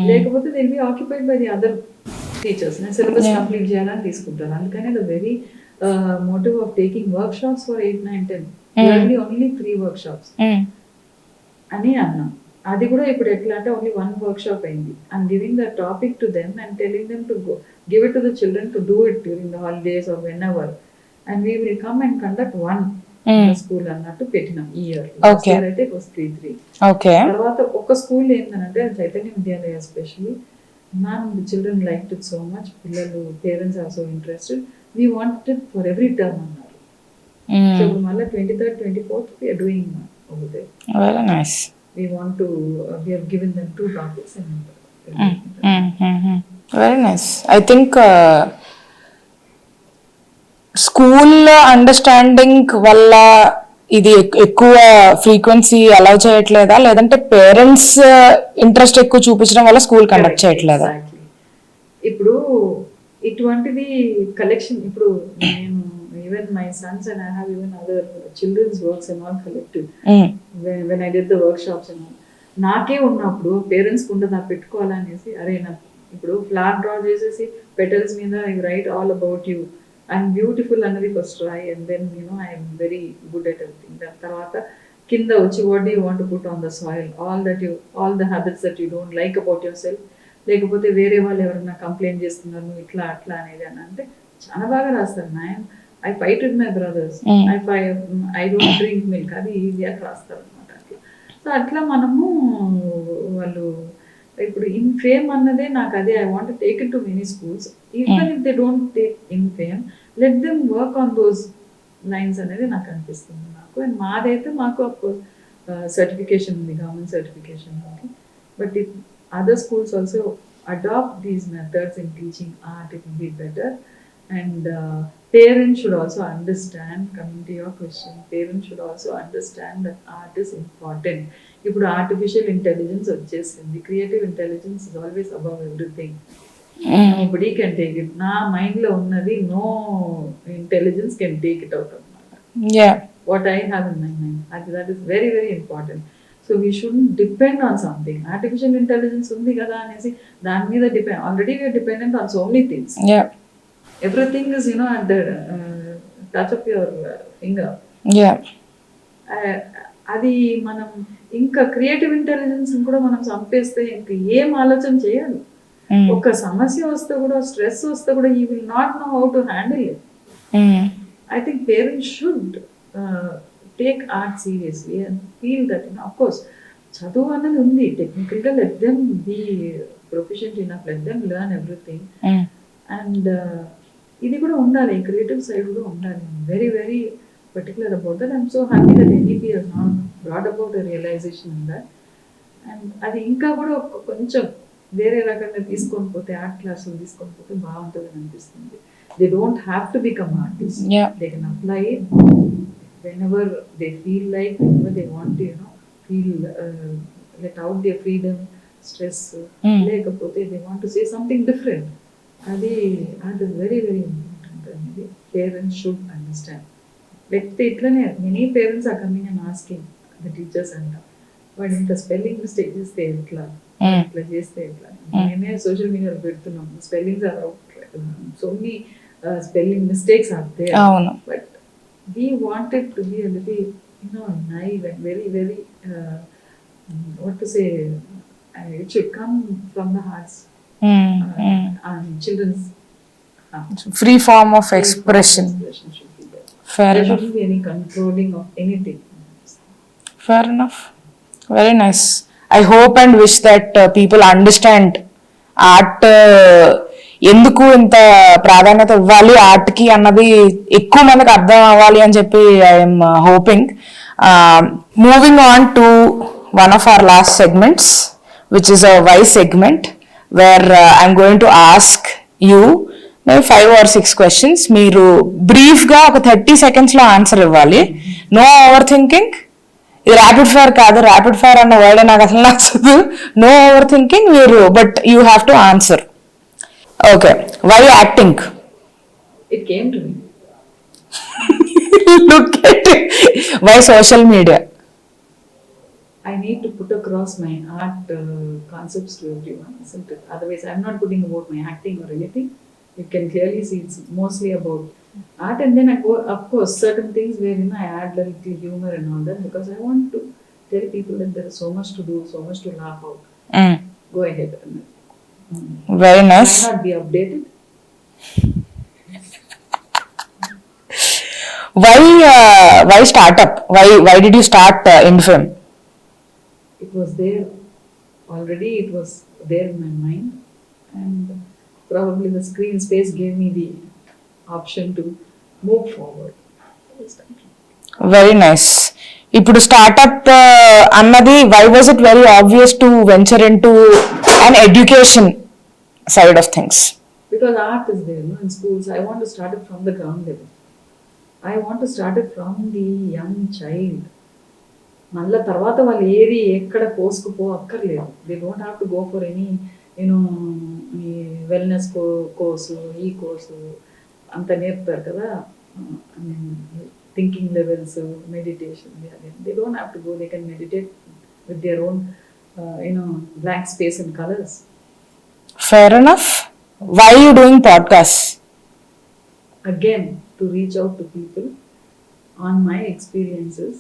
లేకపోతే they will be occupied by the other teachers. నేను సిలబస్ కంప్లీట్ చేయాలని తీసుకుంటాను. అందుకనే the very motive of taking workshops for 8, 9, 10 only 3 workshops అని అన్నాం. అది కూడా ఇప్పుడు ఎట్లా అంటే ఓన్లీ 1 workshop అయింది. I'm giving the topic to them and telling them to give it to the children to do it during the holidays or whenever. And we will come and conduct 1 school అన్నట్టు పెట్టినాం ఈ year. అయితే it was 3. తర్వాత ఒక school ఏంటంటే Chaitanya Vidyalaya especially the children like it so much. పిల్లలు parents are so interested. We want it for every term అన్నారు. So ఇప్పుడు మళ్ళీ 23rd, 24th we are doing over there. Very nice. We have given them 2 topics and very nice. I think school understanding వల్ల ఇది ఎక్కువ frequency allow చేయట్లేదా, లేదంటే parents interest ఎక్కువ చూపించడం వల్ల స్కూల్ కండక్ట్ చేయట్లేదా? ఇప్పుడు ఇటువంటిది కలెక్షన్, ఇప్పుడు నేను even my sons and I have even other children's works and all collected. When I did the workshops and all, నాకే ఉన్నప్పుడు పేరెంట్స్ ఉండదా పెట్టుకోవాలనేసి, అరే నా ఇప్పుడు ఫ్లవర్ డ్రా చేసేసి పెటల్స్ మీద you write all about you I'm beautiful అన్నది first try and then I'm very good at everything. దాని తర్వాత కింద వచ్చి what do you want to put on the soil, all the habits that you don't like about yourself, లేకపోతే వేరే వాళ్ళు ఎవరైనా complaint చేస్తున్నారు నువ్వు ఇట్లా అట్లా అనేది అని అంటే చాలా బాగా రాస్తారు. I fight with my brothers. I don't drink milk. అది ఈజీగా రాస్తారు అనమాట. అట్లా సో అట్లా మనము వాళ్ళు ఇప్పుడు IndFame అన్నదే నాకు అదే I want take it to many schools. Even if they don't take IndFame, let them work on those lines అనేది నాకు అనిపిస్తుంది నాకు. అండ్ మాదైతే మాకు అఫ్కోర్స్ సర్టిఫికేషన్ ఉంది, గవర్నమెంట్ సర్టిఫికేషన్ ఉంది. But if other schools also adapt these methods in teaching art, it will be better. And parents should also understand, coming to your question, parents should also understand that art is important. ఇప్పుడు artificial intelligence వచ్చేసింది. Creative intelligence is always above everything. Nobody can take it. నా mind లో ఉన్నది no intelligence can take it out అన్నమాట. What I have in my mind, that is very very important. So we shouldn't depend on something. Artificial intelligence ఉంది కదా అనేసి దాని మీద depend. Already we're dependent on so many things. Everything is at the touch of your finger. అది మనం ఇంకా creative intelligence కూడా మనం చంపేస్తే ఇంకా ఏం ఆలోచన చేయాలి. ఒక సమస్య వస్తే కూడా, స్ట్రెస్ వస్తే కూడా you will not know how to handle it. I think parents should take art seriously and feel that of course చదువు అన్నది ఉంది. టెక్నికల్గా let them be proficient enough, let them learn everything. And ఇది కూడా ఉండాలి, creative side కూడా ఉండాలి. Very very particular about that. I'm so happy that NEP has now brought about a realization in that. And అది ఇంకా కూడా కొంచెం వేరే రకంగా తీసుకొని పోతే ఆర్ట్ క్లాసులు తీసుకొని పోతే బాగుంటుంది అనిపిస్తుంది. They don't have to become artist. Yeah. They can apply whenever they feel like, whenever they want to, feel let out their freedom, stress. లేకపోతే they want to say something different. అది very very important అనేది parents should understand. లేకపోతే ఇట్లనే many parents are coming and asking the teachers అంట, వాడు ఇంత spelling mistake చేస్తే ఎట్లా, ఇట్లా చేస్తే ఎట్లా. మేమే సోషల్ మీడియాలో పెడుతున్నాం, spellings are out, so many spelling mistakes are there. But we wanted to be a little, naive and very very what to say, it should come from the hearts. And children's free form of expression should be there. Fair There enough. shouldn't be any controlling of anything. Fair enough. Very nice. I hope and wish that people understand art ఎందుకు ఇంత ప్రాధాన్యత ఇవ్వాలి ఆర్ట్కి అన్నది ఎక్కువ మందికి అర్థం అవ్వాలి అని చెప్పి I'm hoping. Moving on to one of our last segments which is a why segment where I'm going to ask you maybe 5 or 6 questions. మీరు బ్రీఫ్గా ఒక 30 secondsలో ఆన్సర్ ఇవ్వాలి. No over thinking. ఇది ర్యాపిడ్ ఫైర్ కాదు, ర్యాపిడ్ ఫైర్ అన్న word నాకు అసలు నచ్చదు. నో ఓవర్ థింకింగ్ మీరు, but you have to answer. Okay, why acting? It came to me. Look at it. Why social media? I need to put across my art concepts to everyone, isn't it? Otherwise I'm not putting about my acting or anything. You can clearly see it's mostly about art, and then I go, of course, certain things where I add a little humor and all that, because I want to tell people that there is so much to do, so much to laugh out. Go ahead. Very nice. Why not be updated? Why startup? Why did you start IndFame? It was there already. It was there in my mind, and probably the screen space gave me the option to move forward. Very nice. ఇప్పుడు startup అన్నది why was it very obvious to venture into an education side of things? Because art is there, in schools. I want to start it from the ground level. I want to start it from the young child. మళ్ళీ తర్వాత వాళ్ళు ఏది ఎక్కడ కోసుకుపో అక్కర్లేదు. They don't have to go for any ఈ wellness course, ఈ course అంత నేర్పుతారు కదా, thinking levels, meditation. They don't have to go, they can meditate with their own blank space and colours. Fair enough. Why are you doing podcasts? Again, to reach out to people on my experiences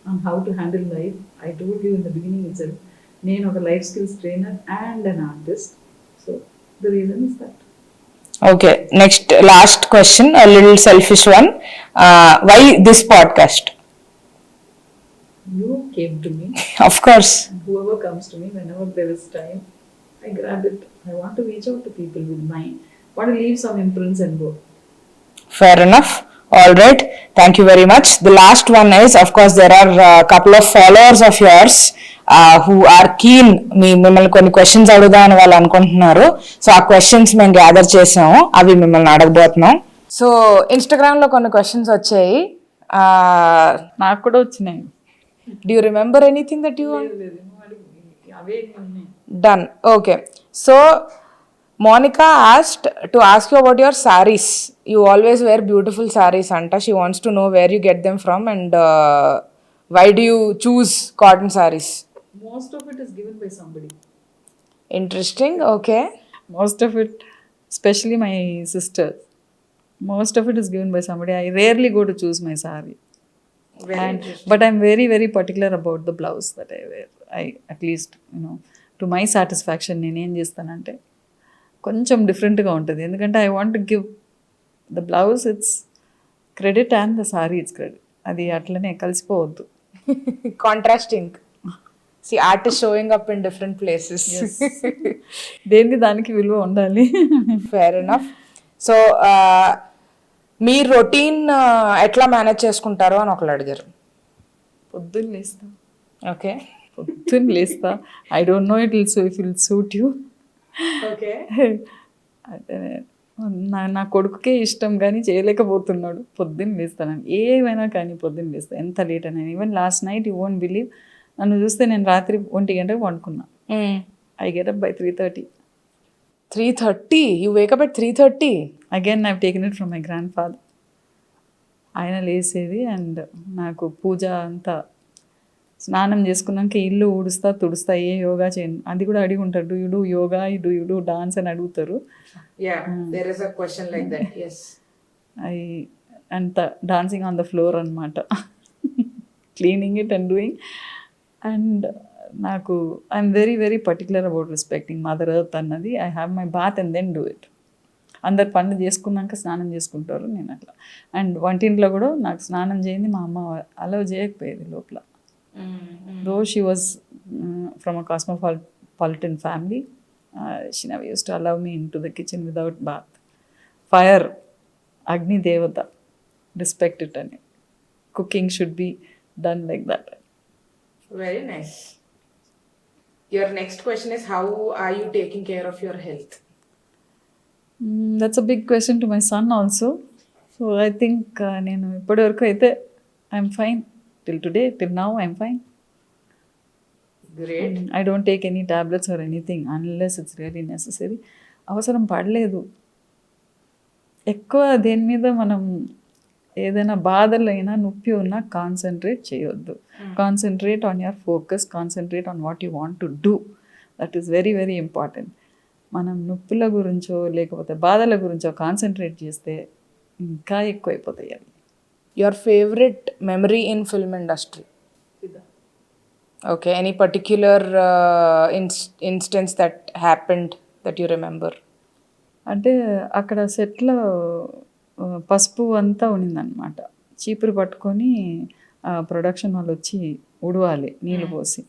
on how to handle life. I told you in the beginning itself, నేను ఒక life skills trainer and an artist. So the reason is that. Okay, next last question, a little selfish one. Why this podcast? You came to me. Of course. And whoever comes to me, whenever there is time, I grab it. I want to reach out to people with my, want to leave some imprints and go. Fair enough. All right. Thank you very much. The last one is, of course, there are a couple of followers of yours who are keen. మిమ్మల్ని కొన్ని questions అడుగుదామని వాళ్ళు అనుకుంటున్నారు. So ఆ questions మేము gather చేసాము, అవి మిమ్మల్ని అడగబోతున్నాం. సో ఇన్స్టాగ్రామ్లో కొన్ని క్వశ్చన్స్ వచ్చాయి. నాకు కూడా వచ్చినాయి. Do you remember anything that you want? అవే ఉన్నాయి. Done. Okay. So Monica asked to ask you about your sarees. You always wear beautiful sarees, Anta. She wants to know where you get them from and why do you choose cotton sarees? Most of it is given by somebody. Interesting. Okay. Most of it, especially my sisters, most of it is given by somebody. I rarely go to choose my saree. But I'm very very particular about the blouse that I wear. I at least, to my satisfaction, నేనేం చేస్తానంటే కొంచెం డిఫరెంట్గా ఉంటుంది. ఎందుకంటే I want to give the blouse it's credit and the sorry it's credit. అది అట్లనే కలిసిపోవద్దు. Contrasting. See, art is showing up in different places. Yes. దేనికి దానికి విలువ ఉండాలి. Fair enough. సో మీ రొటీన్ ఎట్లా మేనేజ్ చేసుకుంటారో అని ఒకళ్ళు అడిగారు. పొద్దున్న లేస్తా. ఓకే. పొద్దున్న లేస్తా. I don't no it will suit you. Okay. అంటే నా కొడుకుకే ఇష్టం కానీ చేయలేకపోతున్నాడు. పొద్దున్న లేస్తాను ఏమైనా కానీ పొద్దున్న లేస్తాను ఎంత లేట్ అయినా. Even last night you won't believe, నన్ను చూస్తే నేను రాత్రి 1 గంటకు పండుకున్నా. I get up by 3:30. 3:30? You wake up at 3:30? Again I've taken it from my grandfather. ఆయన లేసేది అండ్ నాకు పూజ అంతా స్నానం చేసుకున్నాక ఇల్లు ఊడుస్తా తుడుస్తా, ఏ యోగా చేయను. అది కూడా అడిగి ఉంటారు, do you do yoga, do you do dance అని అడుగుతారు. ఐ అంత డాన్సింగ్ ఆన్ ద ఫ్లోర్ అనమాట, cleaning it and doing. And నాకు I'm very very particular about respecting mother earth అన్నది. I have my bath and then do it. అందరు పనులు చేసుకున్నాక స్నానం చేసుకుంటారు, నేను అట్లా. అండ్ వంటింట్లో కూడా నాకు స్నానం చేయింది మా అమ్మ అలౌ చేయకపోయేది లోపల. Though she was from a cosmopolitan family, she never used to allow me in to the kitchen without bath. Fire, అగ్ని దేవత, రెస్పెక్ట్ ఇట్ అని. Cooking should be done like that. Very nice. Your next question is, how are you taking care of your health? That's a big question to my son also. So I think నేను ఇప్పటివరకు అయితే I'm fine. till now I'm fine. Great. I don't take any tablets or anything unless it's really necessary. అవసరం పడలేదు. ఎక్కువ దేని మీద మనం ఏదైనా బాధలు అయినా నొప్పి ఉన్నా కాన్సన్ట్రేట్ చేయొద్దు. Concentrate on your focus, concentrate on what you want to do. That is very very important. మనం నొప్పుల గురించో లేకపోతే బాధల గురించో కాన్సన్ట్రేట్ చేస్తే ఇంకా ఎక్కువైపోతాయి అవి. Your favorite memory in film industry? Okay, any particular instance that happened that you remember? అంటే అక్కడ సెట్లో పసుపు అంతా ఉండిందనమాట. చీపురు పట్టుకొని ప్రొడక్షన్ వాళ్ళు వచ్చి ఉడవాలి నీళ్ళు పోసి.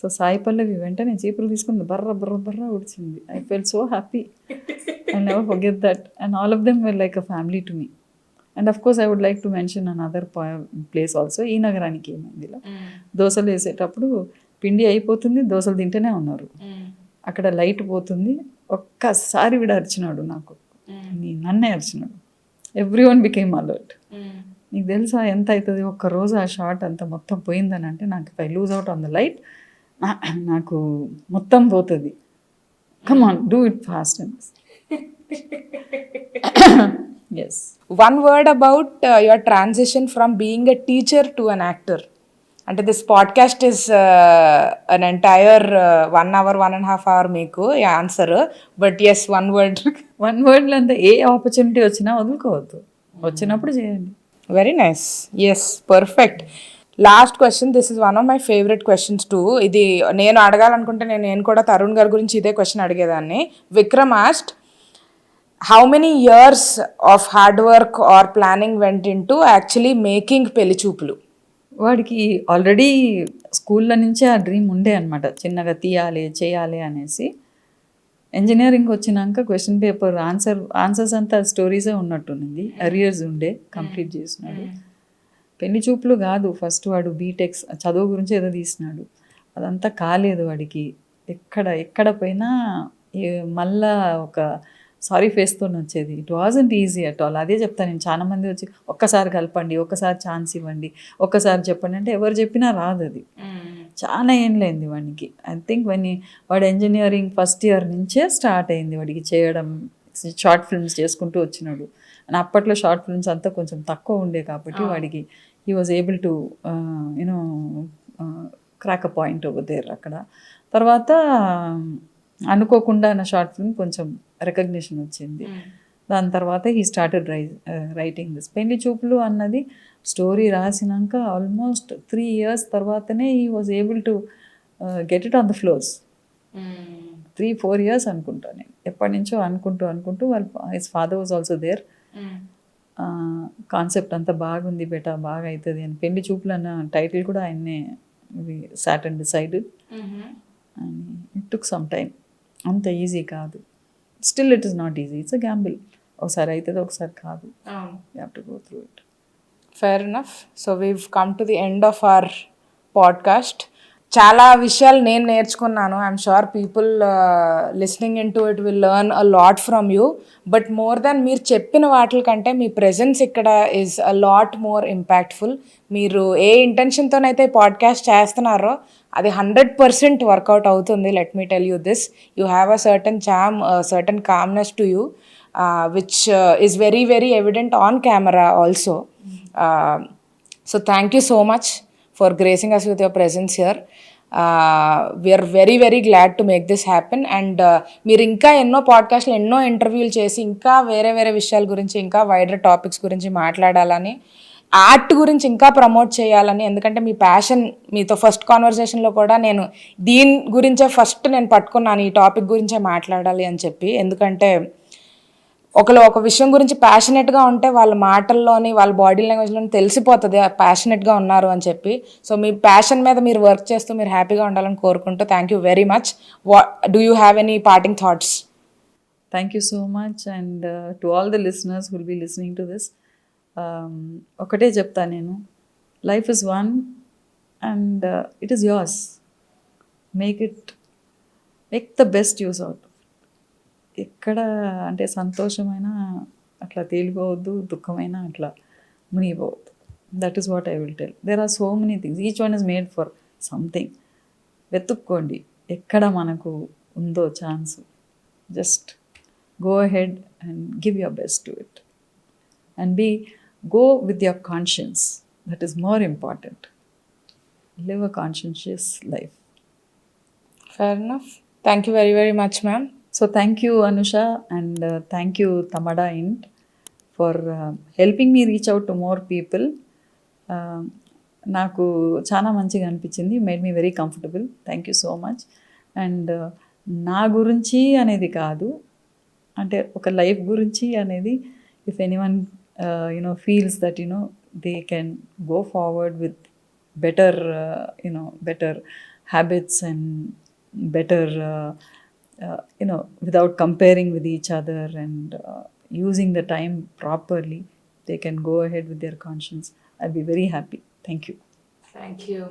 సో సాయి పల్లవి వెంటనే చీపురు తీసుకుని బర్ర బర్ర బర్ర ఉడిచింది. I felt so happy. I never forget that. And all of them were like a family to me. And of course I would like to mention another place also. ఈ నగరానికి ఏమైంది, ఇలా దోశలు వేసేటప్పుడు పిండి అయిపోతుంది, దోశలు తింటూనే ఉన్నారు. అక్కడ లైట్ పోతుంది, ఒక్కసారి విడ అరిచినాడు నాకు, నన్నే అరిచినాడు. Every one became alert. నీకు తెలుసా ఎంత అవుతుంది ఒక్కరోజు ఆ షార్ట్ అంతా మొత్తం పోయిందని అంటే, నాకు if I lose out on the light నాకు మొత్తం పోతుంది. Come on, do it fast and yes. One word about your transition from being a teacher to an actor. And this podcast is an entire 1 hour, 1.5 hour మీకు answer. But yes, one word. One వర్డ్లో అంతా a opportunity వచ్చినా వదులుకోవద్దు, వచ్చినప్పుడు చేయండి. Very nice. Yes, perfect. Last question, this is one of my favourite questions two. ఇది నేను అడగాలనుకుంటే నేను కూడా తరుణ్ గారి గురించి ఇదే క్వశ్చన్ అడిగేదాన్ని. Vikram asked, how many years of hard work or planning went into actually making పెళ్లి చూపులు? వాడికి ఆల్రెడీ స్కూల్లో నుంచే ఆ డ్రీమ్ ఉండే అనమాట, చిన్నగా తీయాలి చేయాలి అనేసి. ఇంజనీరింగ్ వచ్చినాక క్వశ్చన్ పేపర్ ఆన్సర్స్ అంతా స్టోరీసే ఉన్నట్టుంది, అరియర్స్ ఉండే, కంప్లీట్ చేసినాడు. పెళ్లి చూపులు కాదు, ఫస్ట్ వాడు బీటెక్ చదువు గురించి ఏదో తీసినాడు, అదంతా కాలేదు వాడికి. ఎక్కడ పోయినా మళ్ళా ఒక సారీ ఫేస్తో వచ్చేది. It wasn't easy at all. అదే చెప్తాను నేను, చాలా మంది వచ్చి ఒక్కసారి కలపండి, ఒక్కసారి ఛాన్స్ ఇవ్వండి, ఒక్కసారి చెప్పండి అంటే ఎవరు చెప్పినా రాదు అది. చాలా ఏం లేనిది వాడికి. ఐ థింక్ వాడు ఇంజనీరింగ్ ఫస్ట్ ఇయర్ నుంచే స్టార్ట్ అయింది వాడికి చేయడం. షార్ట్ ఫిల్మ్స్ చేసుకుంటూ వచ్చినాడు. అండ్ అప్పట్లో షార్ట్ ఫిల్మ్స్ అంతా కొంచెం తక్కువ ఉండే కాబట్టి వాడికి he was able to you know crack a point over there అక్కడ. తర్వాత అనుకోకుండా నా షార్ట్ ఫిల్మ్ కొంచెం రికగ్నిషన్ వచ్చింది. దాని తర్వాత హీ స్టార్టెడ్ రైటింగ్ దిస్. పెళ్లి చూపులు అన్నది స్టోరీ రాసినాక ఆల్మోస్ట్ 3 years తర్వాతనే he was able to get it on the floors. 3-4 years అనుకుంటా నేను, ఎప్పటి నుంచో అనుకుంటూ his father was also there. Concept అంతా బాగుంది బేటా, బాగా అవుతుంది అని. పెళ్లి చూపులు అన్న టైటిల్ కూడా ఆయన్నే sat and decided. And it took some time, అంత ఈజీ కాదు. Still it is not easy, it's a gamble. ఒకసారి అవుతుంది, ఒకసారి కాదు. You have to go through it. Fair enough. So we've come to the end of our podcast. చాలా విషయాలు నేను నేర్చుకున్నాను. I'm sure people listening in to it will learn a lot from you. But more than మీరు చెప్పిన వాటి కంటే మీ presence ఇక్కడ is a lot more impactful. మీరు ఏ ఇంటెన్షన్తోనైతే పాడ్కాస్ట్ చేస్తున్నారో అది 100% వర్కౌట్ అవుతుంది. Let me tell you this. You have a certain charm, certain calmness to you, which is very, very evident on camera also. So thank you so much for gracing us with your presence here. We are very, very glad to make this happen. And మీరు ఇంకా ఎన్నో పాడ్కాస్ట్లు, ఎన్నో ఇంటర్వ్యూలు చేసి ఇంకా వేరే వేరే విషయాల గురించి, ఇంకా వైడర్ టాపిక్స్ గురించి మాట్లాడాలని, ఆర్ట్ గురించి ఇంకా ప్రమోట్ చేయాలని, ఎందుకంటే మీ ప్యాషన్, మీతో ఫస్ట్ కాన్వర్జేషన్లో కూడా నేను దీని గురించే ఫస్ట్ నేను పట్టుకున్నాను, ఈ టాపిక్ గురించే మాట్లాడాలి అని చెప్పి. ఎందుకంటే ఒక విషయం గురించి ప్యాషనెట్గా ఉంటే వాళ్ళ మాటల్లోని, వాళ్ళ బాడీ లాంగ్వేజ్లోని తెలిసిపోతుంది ప్యాషనెట్గా ఉన్నారు అని చెప్పి. సో మీ ప్యాషన్ మీద మీరు వర్క్ చేస్తూ మీరు హ్యాపీగా ఉండాలని కోరుకుంటూ thank you very much. Do you have any parting thoughts? Thank you so much. And to all the listeners who will be listening to this, ఒకటే చెప్తా నేను, life is one and it is yours. Make the best use out. ఎక్కడ అంటే సంతోషమైన అట్లా తేలిపోవద్దు, దుఃఖమైన అట్లా మునిగిపోవద్దు. That is what I will tell. There are so many things, each one is made for something. వెతుక్కోండి ఎక్కడ మనకు ఉందో chance. Just go ahead and give your best to it, and go with your conscience. That is more important. Live a conscientious life. Fair enough. Thank you very, very much, ma'am. So thank you, Anusha, and thank you, Tamada Int, for helping me reach out to more people. నాకు చాలా మంచిగా అనిపించింది. Made me very comfortable. Thank you so much. And నా గురించి అనేది కాదు, అంటే ఒక లైఫ్ గురించి అనేది, if anyone feels that they can go forward with better better habits and better without comparing with each other and using the time properly, they can go ahead with their conscience. I'll be very happy. Thank you. Thank you.